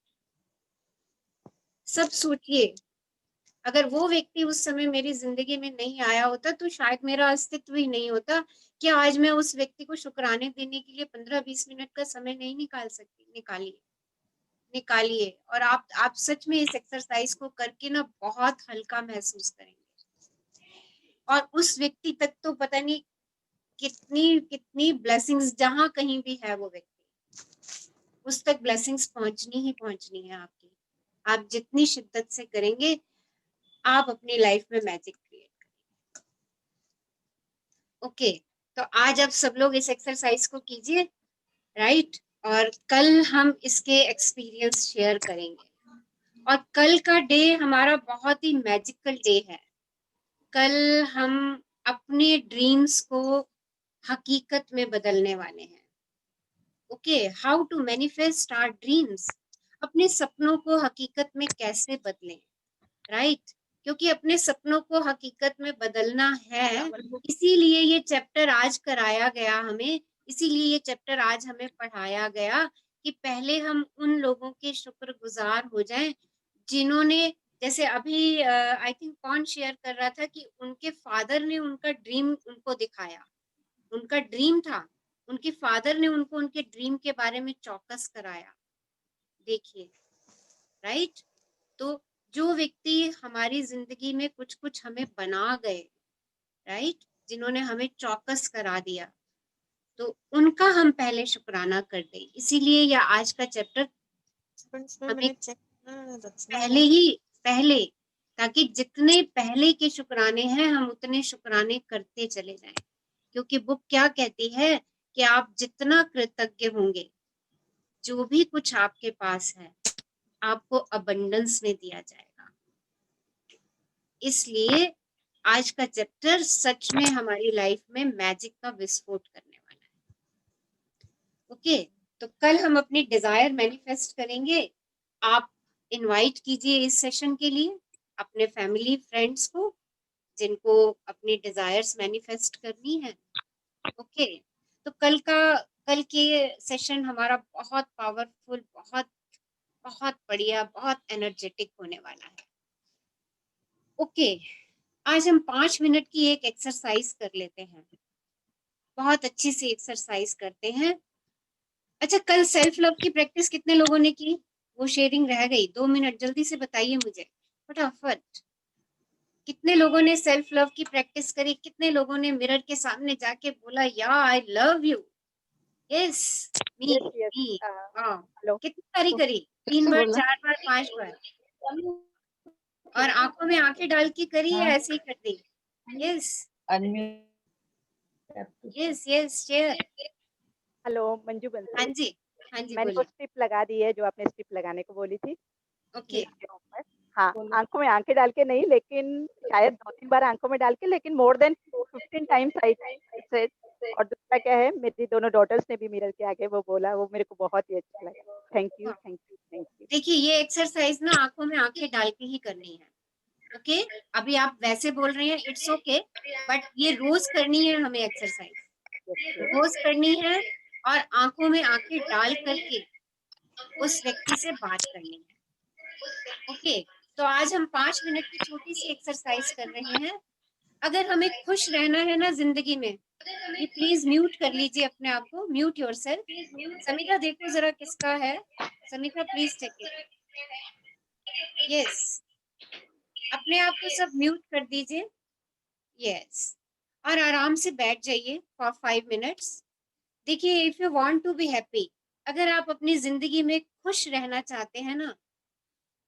सब सोचिए। अगर वो व्यक्ति उस समय मेरी जिंदगी में नहीं आया होता तो शायद मेरा अस्तित्व ही नहीं होता कि आज मैं उस व्यक्ति को शुक्राने देने के लिए 15-20 मिनट का समय नहीं निकाल सकती। निकालिए और आप सच में इस एक्सरसाइज को करके ना बहुत हल्का महसूस करेंगे। और उस व्यक्ति तक तो पता नहीं कितनी कितनी ब्लेसिंग्स, जहां कहीं भी है वो व्यक्ति, उस तक ब्लेसिंग्स पहुंचनी ही पहुंचनी है आपकी। आप जितनी शिद्दत से करेंगे, आप अपनी लाइफ में मैजिक क्रिएट करेंगे। ओके, तो आज आप सब लोग इस एक्सरसाइज को कीजिए, राइट? और कल हम इसके एक्सपीरियंस शेयर करेंगे। और कल का डे हमारा बहुत ही मैजिकल डे है। कल हम अपने ड्रीम्स को हकीकत में बदलने वाले हैं। Okay, how to manifest our dreams. अपने सपनों को हकीकत में कैसे बदलें, राइट? क्योंकि अपने सपनों को हकीकत में बदलना है, इसीलिए ये चैप्टर आज कराया गया हमें, इसीलिए ये चैप्टर आज हमें पढ़ाया गया कि पहले हम उन लोगों के शुक्रगुजार हो जाएं जिन्होंने, जैसे अभी आई थिंक कौन शेयर कर रहा था कि उनके फादर ने उनका ड्रीम उनको दिखाया। उनका ड्रीम था, उनके फादर ने उनको उनके ड्रीम के बारे में चौकस कराया। देखिए, राइट? तो जो व्यक्ति हमारी जिंदगी में कुछ कुछ हमें बना गए, राइट, जिन्होंने हमें चौकस करा दिया, तो उनका हम पहले शुक्राना कर दें। इसीलिए यह आज का चैप्टर हमें पहले, ताकि जितने पहले के शुक्राने हैं हम उतने शुक्राने करते चले जाएं। क्योंकि बुक क्या कहती है कि आप जितना कृतज्ञ होंगे, जो भी कुछ आपके पास है आपको अबंडेंस में दिया जाएगा। इसलिए आज का चैप्टर सच में हमारी लाइफ में मैजिक का विस्फोट करने वाला है। ओके, तो कल हम अपनी डिजायर मैनिफेस्ट करेंगे। आप इनवाइट कीजिए इस सेशन के लिए अपने फैमिली फ्रेंड्स को जिनको अपनी डिजायर्स मैनिफेस्ट करनी है। ओके, तो कल के सेशन हमारा बहुत पावरफुल, बहुत बहुत बढ़िया, बहुत एनर्जेटिक होने वाला है। ओके, आज हम 5 मिनट की एक एक्सरसाइज कर लेते हैं। बहुत अच्छी सी एक्सरसाइज करते हैं। अच्छा, कल सेल्फ लव की प्रैक्टिस कितने लोगों ने की? वो शेयरिंग रह गई, 2 मिनट जल्दी से बताइए मुझे फटाफट। कितने लोगों ने सेल्फ लव की प्रैक्टिस करी? कितने लोगों ने मिरर के सामने जाके बोला या I love you? Yes, me me. Wow, कितनी बारी करी? 3 बार, 4 बार, 5 बार? और आंखों में आंखें डाल के करी या ऐसे ही कर दी? Yes yes yes, share. Hello Manju Bansal. हाँ जी, हाँ जी, मैंने वो बोलिए। स्ट्रिप लगा दी है जो आपने स्ट्रिप लगाने को बोली थी। ओके, हाँ, आंखों में आंखें डाल के नहीं, लेकिन शायद 2-3 बार आंखों में डाल के, लेकिन more than 15 times I said. और दूसरा क्या है, मेरी दोनों डॉटर्स ने भी मिरर के आगे वो बोला, वो मेरे को बहुत ही अच्छा लगा। Thank you, thank you, thank you. देखिए, ये एक्सरसाइज ना आंखों में आंखें डाल के ही करनी है। ओके, अभी आप वैसे बोल रहे हैं, इट्स ओके, बट ये रोज करनी है हमें एक्सरसाइज, रोज करनी है। और आंखों में आंखें डाल करके उस व्यक्ति से बात करनी है। ओके, तो आज हम 5 मिनट की छोटी सी एक्सरसाइज कर रहे हैं। अगर हमें खुश रहना है ना जिंदगी में, ये प्लीज म्यूट कर लीजिए अपने आप को, म्यूट योरसेल्फ। समिता देखो जरा किसका है, Samita please check it. Yes, अपने आप को सब म्यूट कर दीजिए। यस, और आराम से बैठ जाइए फॉर 5 मिनट्स। देखिए, if you want to be happy, अगर आप अपनी जिंदगी में खुश रहना चाहते हैं ना,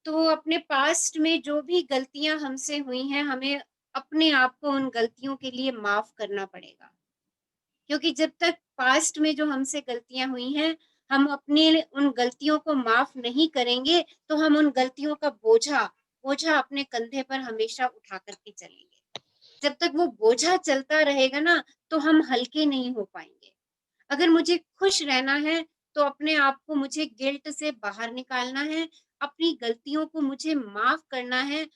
तो अपने पास्ट में जो भी गलतियां हमसे हुई हैं, हमें अपने आप को उन गलतियों के लिए माफ करना पड़ेगा। क्योंकि जब तक पास्ट में जो हमसे गलतियां हुई हैं, हम अपने उन गलतियों को माफ नहीं करेंगे, तो हम उन गलतियों का बोझा बोझा अपने कंधे पर हमेशा उठा करके चलेंगे। जब तक वो बोझा चलता रहेगा ना, तो हम हल्के नहीं हो पाएंगे। अगर मुझे खुश रहना है, तो अपने आप को मुझे गिल्ट से बाहर निकालना है, अपनी गलतियों को मुझे माफ करना है,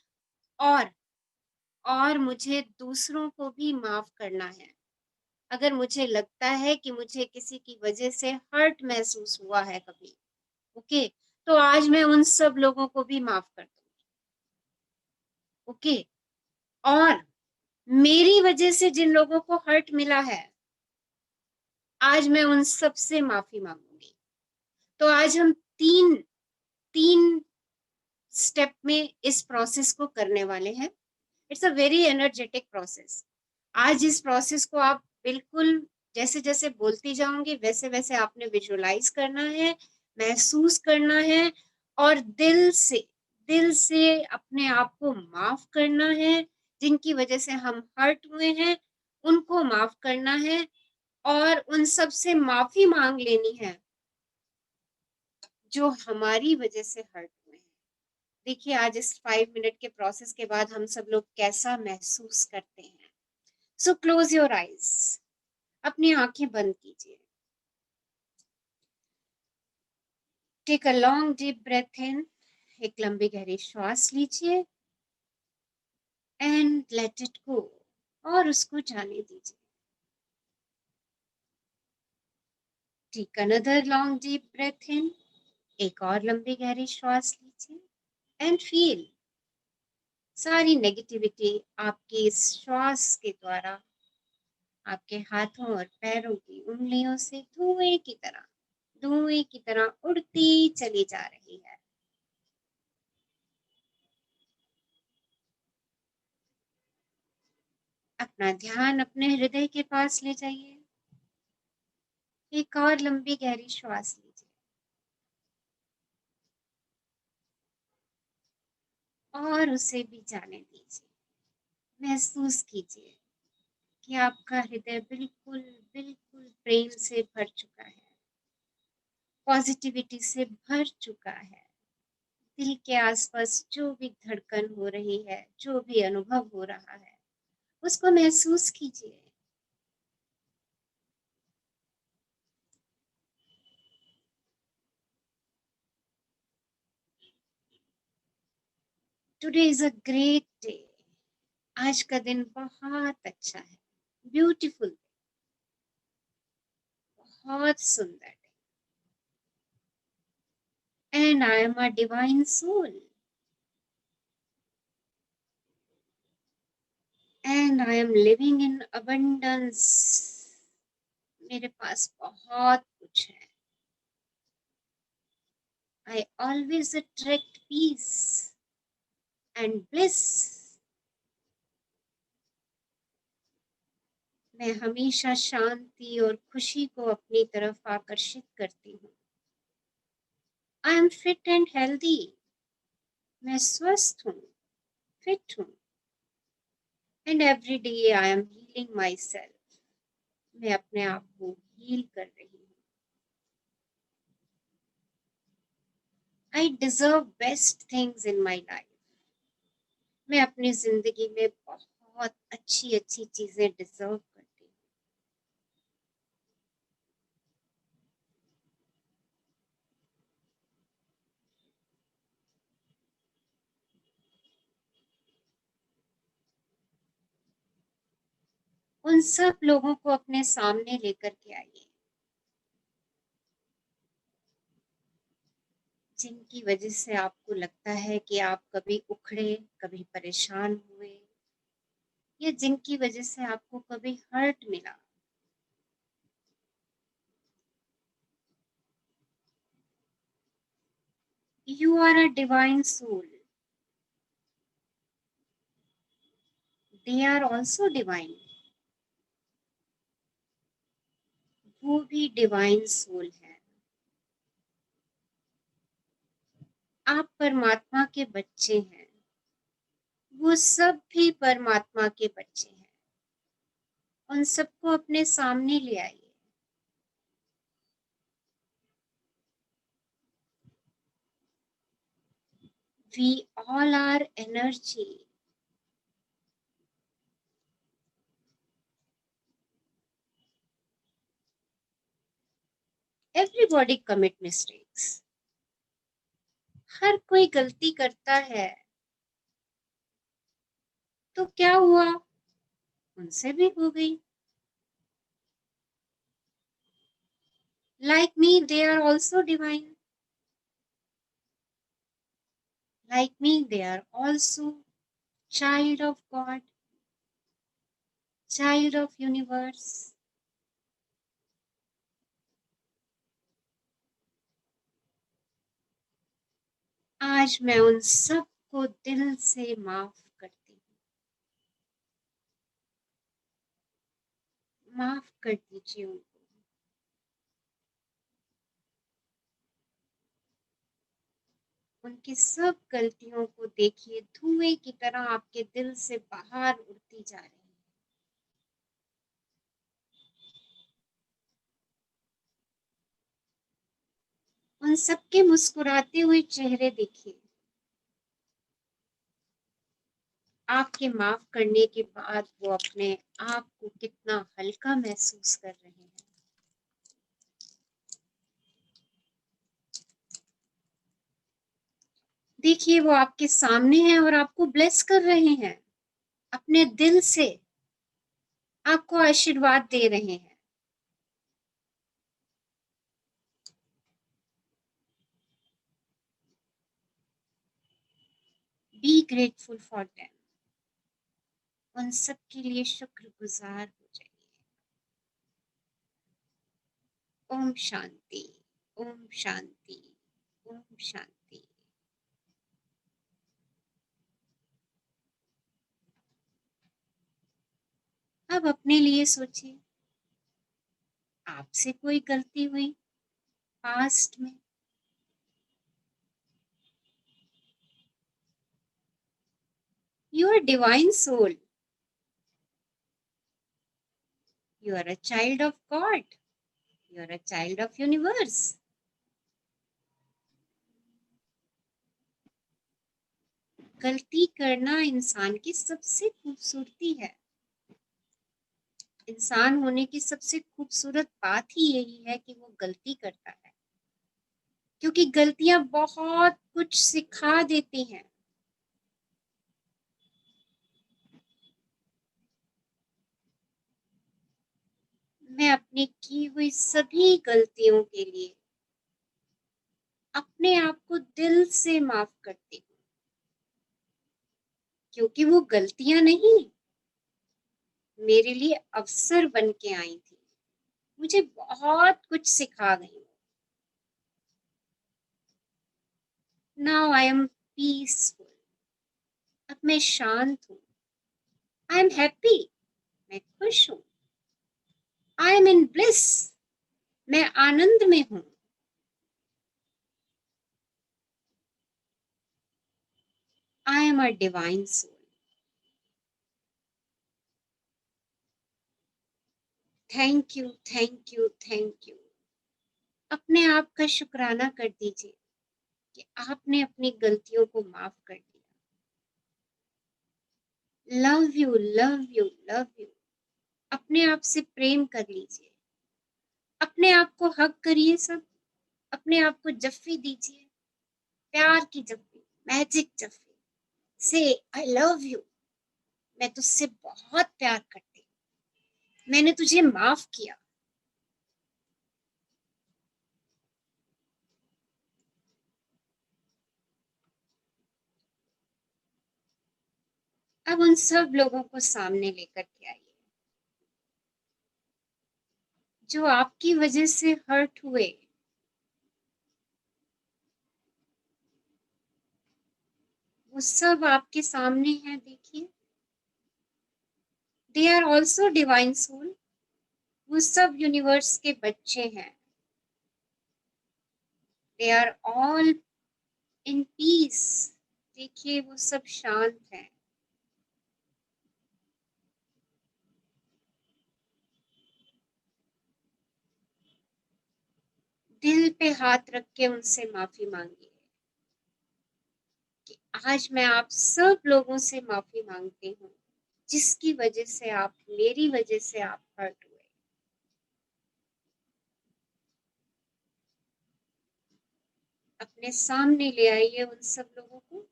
और मुझे दूसरों को भी माफ करना है। अगर मुझे लगता है कि मुझे किसी की वजह से हर्ट महसूस हुआ है कभी, ओके, तो आज मैं उन सब लोगों को भी माफ कर दूंगी। ओके, और मेरी वजह से जिन लोगों को हर्ट मिला है, आज मैं उन सब से माफी मांगूंगी। तो आज हम तीन स्टेप में इस प्रोसेस को करने वाले हैं। It's a very energetic process. आज इस प्रोसेस को आप बिल्कुल जैसे जैसे बोलती जाऊंगी, वैसे वैसे आपने विजुअलाइज करना है, महसूस करना है, और दिल से अपने आप को माफ करना है। जिनकी वजह से हम हर्ट हुए हैं, उनको माफ करना है, और उन सब से माफी मांग लेनी है जो हमारी वजह से हर्ट हुए हैं। देखिए, आज इस 5 मिनट के प्रोसेस के बाद हम सब लोग कैसा महसूस करते हैं। सो क्लोज योर आईज, अपनी आंखें बंद कीजिए। Take a long deep breath in, एक लंबी गहरी श्वास लीजिए, एंड लेट इट गो, और उसको जाने दीजिए। Take another long deep breath in, एक और लंबी गहरी श्वास लीजिए, एंड फील सारी नेगेटिविटी आपके इस श्वास के द्वारा आपके हाथों और पैरों की उंगलियों से धुएं की तरह उड़ती चली जा रही है। अपना ध्यान अपने हृदय के पास ले जाइए, एक और लंबी गहरी श्वास लीजिए, और उसे भी जाने दीजिए। महसूस कीजिए कि आपका हृदय बिल्कुल बिल्कुल प्रेम से भर चुका है, पॉजिटिविटी से भर चुका है। दिल के आसपास जो भी धड़कन हो रही है, जो भी अनुभव हो रहा है, उसको महसूस कीजिए। Today is a great day. आज का दिन बहुत अच्छा है, ब्यूटीफुल, बहुत सुंदर। And I am a divine soul, and I am living in abundance. मेरे पास बहुत कुछ है। I always attract peace and bliss. मैं हमेशा शांति और खुशी को अपनी तरफ आकर्षित करती हूँ। I am fit and healthy. मैं स्वस्थ हूँ, फिट हूँ। And every day I am healing my self. मैं अपने आप को हील कर रही हूँ। I deserve best things in my life. मैं अपनी जिंदगी में बहुत अच्छी अच्छी चीजें डिजर्व करती हूँ। उन सब लोगों को अपने सामने लेकर के आइए जिनकी वजह से आपको लगता है कि आप कभी उखड़े, कभी परेशान हुए, या जिनकी वजह से आपको कभी हर्ट मिला। You are a divine soul. They are also divine. वो भी डिवाइन सोल है. आप परमात्मा के बच्चे हैं. वो सब भी परमात्मा के बच्चे हैं. उन सबको अपने सामने ले आइए. We all are energy. Everybody commit mistakes. हर कोई गलती करता है. तो क्या हुआ? उनसे भी हो गई. Like me, they are also divine. Like me, they are also child of God, child of universe. आज मैं उन सबको दिल से माफ करती हूँ. माफ कर दीजिए उनको. उनकी सब गलतियों को देखिए, धुएं की तरह आपके दिल से बाहर उड़ती जा रही है. उन सबके मुस्कुराते हुए चेहरे देखिए. आपके माफ करने के बाद वो अपने आप को कितना हल्का महसूस कर रहे हैं. देखिए वो आपके सामने हैं और आपको ब्लेस कर रहे हैं. अपने दिल से आपको आशीर्वाद दे रहे हैं. Be grateful for them. उन सब के लिए शुक्रगुजार हो जाइए. ओम शांति, ओम शांति, ओम शांति. अब अपने लिए सोचिए. आपसे कोई गलती हुई पास्ट में? You are divine soul. You are a child of God. You are a child of universe. गलती करना इंसान की सबसे खूबसूरती है. इंसान होने की सबसे खूबसूरत बात ही यही है कि वो गलती करता है. क्योंकि गलतियां बहुत कुछ सिखा देती हैं. मैं अपनी की हुई सभी गलतियों के लिए अपने आप को दिल से माफ करती हूँ. क्योंकि वो गलतियां नहीं, मेरे लिए अवसर बन के आई थी. मुझे बहुत कुछ सिखा गई. Now I am peaceful. अब मैं शांत हूँ. I am happy. मैं खुश हूँ. I am in bliss. मैं आनंद में हूँ. I am a divine soul. Thank you, thank you, thank you. अपने आप का शुक्राना कर दीजिए कि आपने अपनी गलतियों को माफ कर दिया. Love you, love you, love you. अपने आप से प्रेम कर लीजिए. अपने आप को हग करिए. सब अपने आप को जफ्फी दीजिए. प्यार की जफ्फी, मैजिक जफ्फी. से आई लव यू. मैं तुझसे बहुत प्यार करती हूँ. मैंने तुझे माफ किया. अब उन सब लोगों को सामने लेकर के आइए जो आपकी वजह से हर्ट हुए. वो सब आपके सामने है, देखिए। They are also divine soul, वो सब यूनिवर्स के बच्चे हैं। They are all in peace, देखिए वो सब शांत हैं। दिल पे हाथ रख के उनसे माफी मांगिए कि आज मैं आप सब लोगों से माफी मांगती हूँ जिसकी वजह से आप, मेरी वजह से आप हर्ट हुए। अपने सामने ले आइए उन सब लोगों को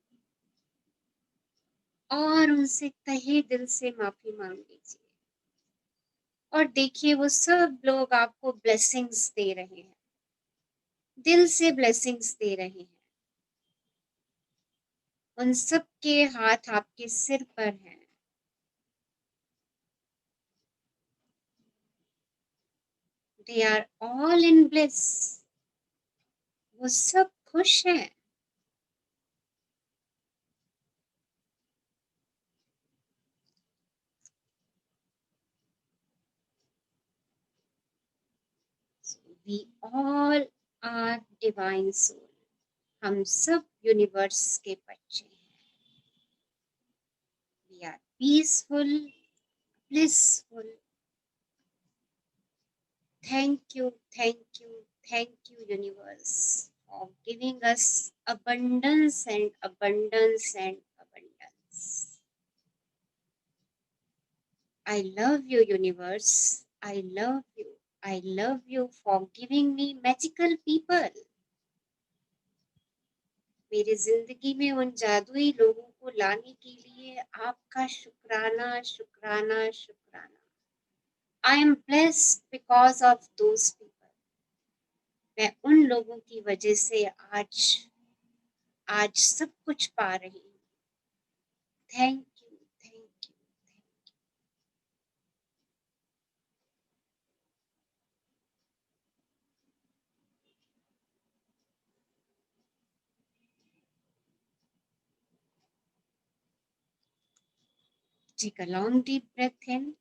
और उनसे तहे दिल से माफी मांग लीजिए। और देखिए वो सब लोग आपको ब्लेसिंग्स दे रहे हैं, दिल से ब्लेसिंग्स दे रहे हैं। उन सब के हाथ आपके सिर पर हैं। They are all in bliss, वो सब खुश हैं। We all are divine soul, हम सब यूनिवर्स के बच्चे हैं। We are peaceful, blissful. Thank you, thank you, thank you, universe, for giving us abundance and abundance and abundance. I love you, universe. I love you. I love you for giving me magical people. मेरी जिंदगी में उन जादुई लोगों को लाने के लिए आपका शुक्राना, शुक्राना, शुक्राना। I am blessed because of those people. मैं उन लोगों की वजह से आज सब कुछ पा रही हूँ। Thank you, thank you. Take a long deep breath in.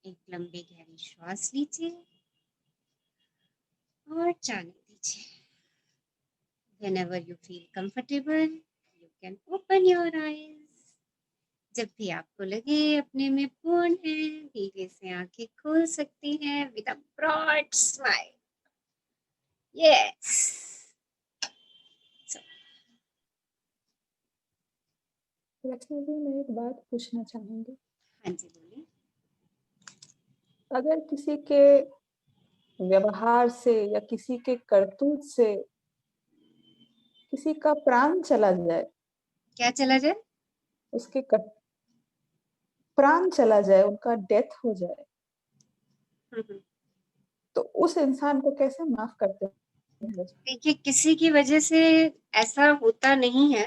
एक लंबी गहरी श्वास लीजिए और जाने दीजिए। Whenever you feel comfortable, you can open your eyes. जब भी आपको लगे अपने में पूर्ण है, धीरे से आंखें खोल सकती हैं with a broad smile. Yes. So, Lakshmi ji, मैं एक बात पूछना चाहूंगी। हाँ जी, बोलिए। अगर किसी के व्यवहार से या किसी के करतूत से किसी का प्राण चला जाए, क्या चला जाए? उसके प्राण चला जाए, उनका डेथ हो जाए, तो उस इंसान को कैसे माफ करते हैं? देखिए, किसी की वजह से ऐसा होता नहीं है,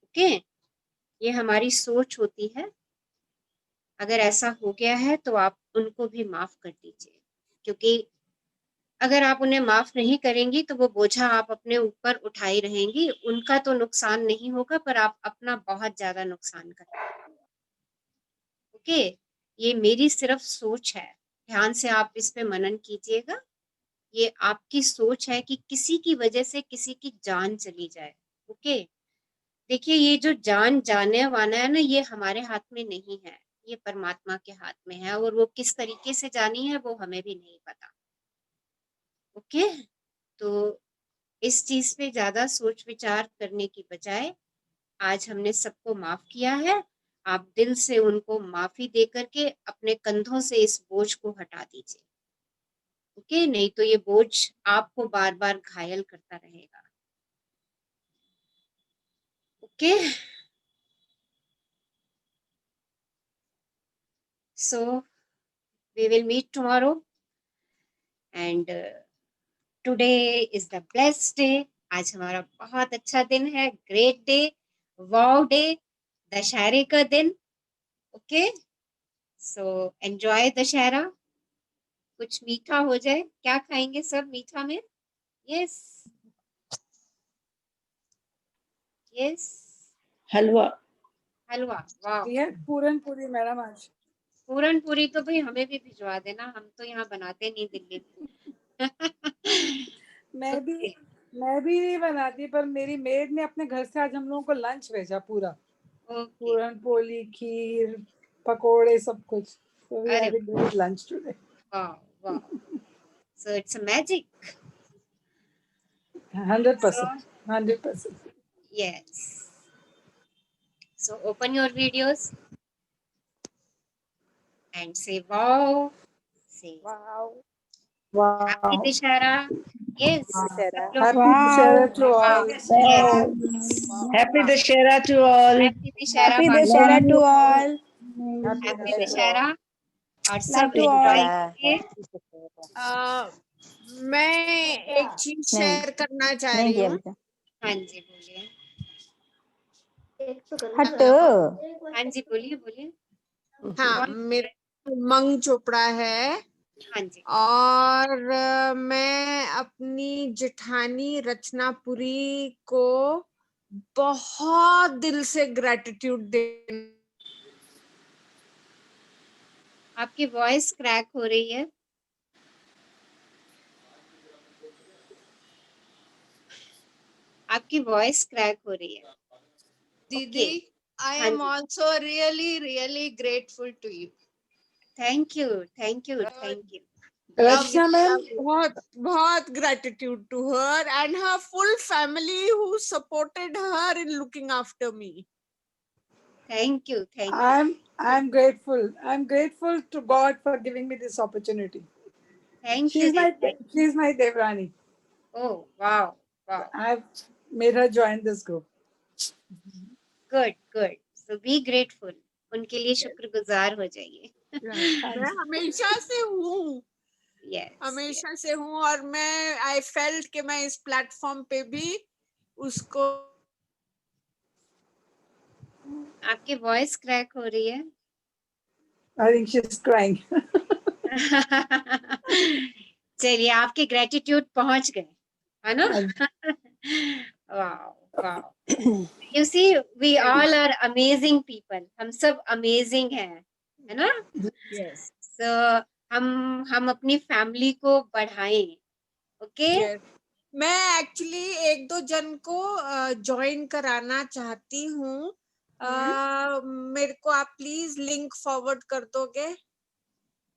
ओके? ये हमारी सोच होती है। अगर ऐसा हो गया है तो आप उनको भी माफ कर दीजिए, क्योंकि अगर आप उन्हें माफ नहीं करेंगी तो वो बोझा आप अपने ऊपर उठाई रहेंगी। उनका तो नुकसान नहीं होगा, पर आप अपना बहुत ज्यादा नुकसान करेंगे। ओके, ये मेरी सिर्फ सोच है, ध्यान से आप इस पे मनन कीजिएगा। ये आपकी सोच है कि किसी की वजह से किसी की जान चली जाए। ओके, देखिए ये जो जान जाने वाला है ना, ये हमारे हाथ में नहीं है, ये परमात्मा के हाथ में है, और वो किस तरीके से जानी है वो हमें भी नहीं पता। ओके, तो इस चीज पे ज्यादा सोच विचार करने की बजाय आज हमने सबको माफ किया है। आप दिल से उनको माफी दे करके अपने कंधों से इस बोझ को हटा दीजिए। ओके, नहीं तो ये बोझ आपको बार बार घायल करता रहेगा। Okay, so we will meet tomorrow, and today is the blessed day. आज हमारा बहुत अच्छा दिन है, ग्रेट डे, वाव डे, दशहरे का दिन। Okay, so enjoy Dussehra. कुछ मीठा हो जाए, क्या खाएंगे सब मीठा में? यस, यस, हलवा। हलवा, वाह। ये पूरन पूरी मैडम आज। पूरन पूरी तो भाई हमें भी भिजवा देना, हम तो यहाँ बनाते नहीं दिल्ली में। मैं भी नहीं बनाती, पर मेरी मेड ने अपने घर से आज हम लोगों को लंच भेजा पूरा। पूरन पोली, खीर, पकोड़े, सब कुछ। So we had a great lunch today. Wow, wow. So it's a magic. 100%. 100%. Yes. So open your videos and say wow. Say wow. Wow. Happy Dashera. Yes. Happy Dashera to all. Yes. Happy Dashera to all. Happy Dashera. Happy Dashera to all. Happy Dashera. और Love सब to enjoy all. कीजिए। मैं एक चीज share करना चाह नहीं रही किया हूँ। अभी हाँ जी बोलिए। हट। हाँ जी बोलिए बोलिए। हाँ, मेरा उमंग चोपड़ा है। हाँ जी। और मैं अपनी जेठानी रचनापुरी को बहुत दिल से ग्रेटिट्यूड दे। आपकी वॉइस क्रैक हो रही है। आपकी वॉइस क्रैक हो रही है। दीदी, I am also really grateful to you. Thank you, thank you, thank you. Rachna ma'am, बहुत gratitude to her and her full family who supported her in looking after me. Thank you, thank you. I'm grateful. I'm grateful to God for giving me this opportunity. Thank you. She's my Devrani. Oh, wow, wow. I've made her join this group. Good, good. So be grateful. उनके लिए शुक्रगुजार हो जाइए। मैं हमेशा से हूँ। हमेशा से हूँ और मैं I felt कि मैं इस प्लेटफॉर्म पे भी उसको। आपकी वॉइस क्रैक हो रही है। I think she's crying. चलिए, आपके ग्रेटिट्यूड पहुंच गए, है ना? Wow, wow. You see, we all are amazing people. हम सब amazing हैं, है ना? Yes. So हम अपनी फैमिली को बढ़ाएं, okay? Yes. मैं एक्चुअली एक दो जन को ज्वाइन कराना चाहती हूँ। मेरे को आप प्लीज लिंक फॉरवर्ड कर दोगे?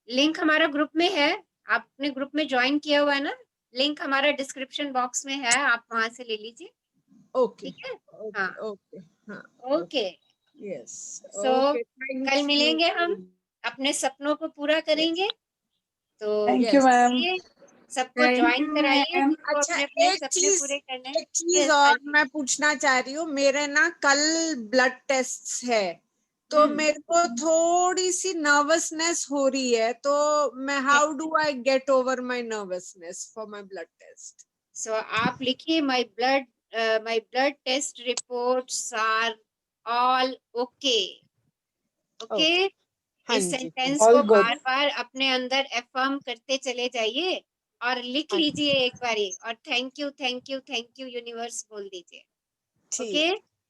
लिंक हमारा ग्रुप में है। आपने ग्रुप में ज्वाइन किया हुआ है ना? लिंक हमारा डिस्क्रिप्शन बॉक्स में है, आप वहां से ले लीजिए। ओके, ठीक है? हाँ, ओके, हाँ, ओके, यस। सो कल मिलेंगे हम, अपने सपनों को पूरा करेंगे। तो थैंक यू मैम। सबको ज्वाइन कराइए। अच्छा, एक चीज और मैं पूछना चाह रही हूँ। मेरे ना कल ब्लड टेस्ट है, तो मेरे को थोड़ी सी नर्वसनेस हो रही है, तो मैं how do I get over my nervousness for my blood test? So आप लिखिए my blood test reports are all okay. Okay, इस सेंटेंस को बार बार अपने अंदर एफर्म करते चले जाइए और लिख लीजिए एक बारी, और थैंक यू यूनिवर्स बोल दीजिए। ओके,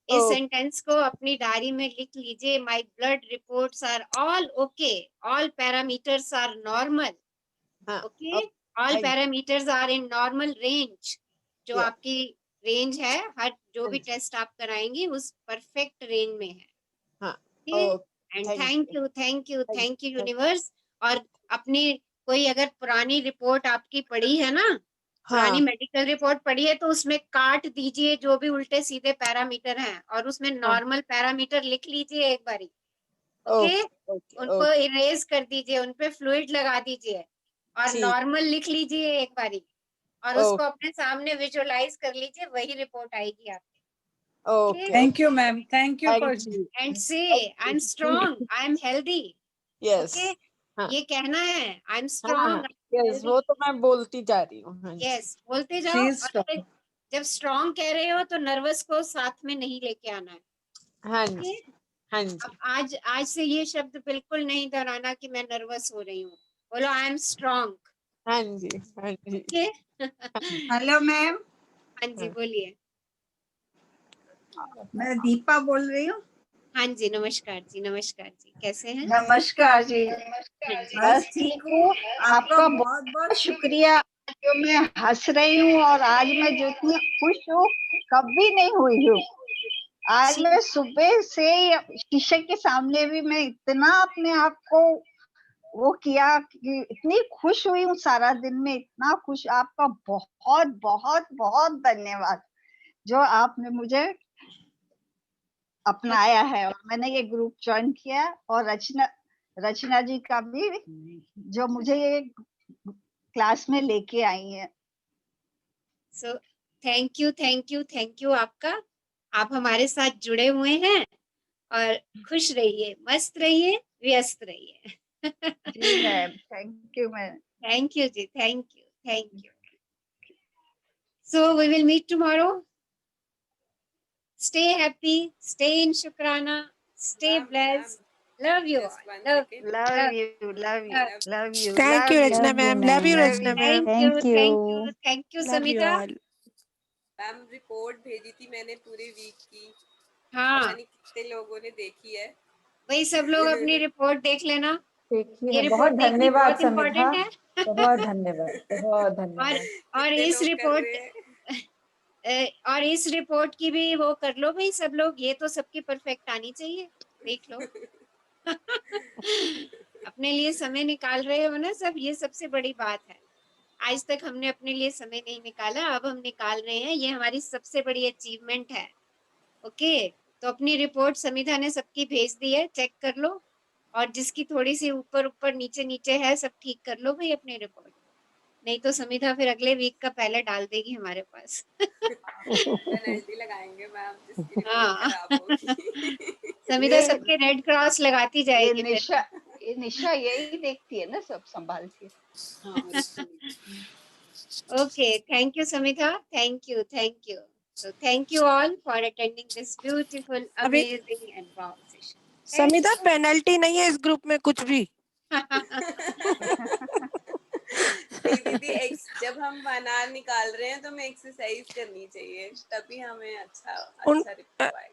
इस सेंटेंस को अपनी डायरी में लिख लीजिए। My blood reports are all okay, all parameters are normal. Okay, all parameters are in normal range. जो आपकी रेंज है, हर जो भी टेस्ट आप कराएंगी उस परफेक्ट रेंज में है। And thank you universe. और अपनी कोई अगर पुरानी रिपोर्ट आपकी पड़ी है ना, पुरानी मेडिकल रिपोर्ट पड़ी है, तो उसमें काट दीजिए जो भी उल्टे सीधे पैरामीटर हैं, और उसमें नॉर्मल पैरामीटर लिख लीजिए एक बारी। ओके, उनको इरेज कर दीजिए, उनपे फ्लूइड लगा दीजिए और नॉर्मल लिख लीजिए एक बारी, और उसको अपने सामने विजुअलाइज कर लीजिए, वही रिपोर्ट आएगी आपकी। Okay. Thank you, ma'am. Thank you for. And say, I'm strong, I'm healthy. Yes. Okay? ये कहना है, I'm strong. Yes, वो तो मैं बोलती जा रही हूँ। Yes, बोलते जाओ। और जब strong कह रहे हो तो नर्वस को साथ में नहीं लेके आना है। हाँ जी, हाँ जी। अब आज से ये शब्द बिल्कुल नहीं दोहराना कि मैं नर्वस हो रही हूँ। बोलो I'm strong. हाँ जी, हाँ जी। Okay? Hello ma'am. हाँ जी, बोलिए। मैं दीपा बोल रही हूँ। हाँ जी, नमस्कार जी, नमस्कार जी, कैसे हैं? नमस्कार जी। हाँ जी। बस ठीक हूँ। आपका बहुत बहुत शुक्रिया जो मैं हंस रही हूँ और आज मैं जो इतनी खुश हूँ कभी नहीं हुई हूँ। आज मैं सुबह से शीशे के सामने भी मैं इतना अपने आप को वो किया कि इतनी खुश हुई हूँ सारा दिन में, इतना खुश। आपका बहुत बहुत बहुत धन्यवाद जो आपने मुझे अपनाया है और मैंने ये ग्रुप ज्वाइन किया और रचना जी का भी जो मुझे ये क्लास में लेके आई है। So thank you, thank you, thank you आपका। आप हमारे साथ जुड़े हुए हैं और खुश रहिए, मस्त रहिए, व्यस्त रहिए। जी ma'am, thank you ma'am. Thank you जी, thank you, thank you. So we will meet tomorrow. Stay happy, stay in Shukrana, stay blessed. Love you all. Love you. Love you. Thank you, Rachna ma'am. Love you, Rachna ma'am. Thank you, thank you, thank you, Love you Samita. all. Ma'am report भेजी थी मैंने पूरे week की। हाँ। पता नहीं कितने लोगों ने देखी है। वही सब लोग अपनी रिपोर्ट देख लेना। देखिए ये बहुत रिपोर्ट देखनी धन्यवाद बहुत समिधा, इम्पोर्टेंट है। बहुत धन्यवाद, बहुत धन्यवाद। और इस रिपोर्ट की भी वो कर लो भाई सब लोग, ये तो सबकी परफेक्ट आनी चाहिए, देख लो। अपने लिए समय निकाल रहे हो ना सब, ये सबसे बड़ी बात है। आज तक हमने अपने लिए समय नहीं निकाला, अब हम निकाल रहे हैं, ये हमारी सबसे बड़ी अचीवमेंट है। ओके, तो अपनी रिपोर्ट समिधा ने सबकी भेज दी है, चेक कर लो, और जिसकी थोड़ी सी ऊपर ऊपर नीचे नीचे है सब ठीक कर लो भाई अपनी रिपोर्ट, नहीं तो समिधा फिर अगले वीक का पहले डाल देगी हमारे पास। पेनल्टी लगाएंगे मैम जिसकी रिपोर्ट खराब होगी। समिधा सबके रेड क्रॉस लगाती जाएगी। ये निशा यही देखती है ना सब संभाल के। Okay, thank you, Samitha. Thank you, thank you. So thank you all for attending this beautiful, amazing and wow session. Samidha penalty नहीं है इस ग्रुप में कुछ भी। दीदी जब हम बनार निकाल रहे हैं तो हमें एक्सरसाइज करनी चाहिए, तभी हमें अच्छा रिपोर्ट आएगा।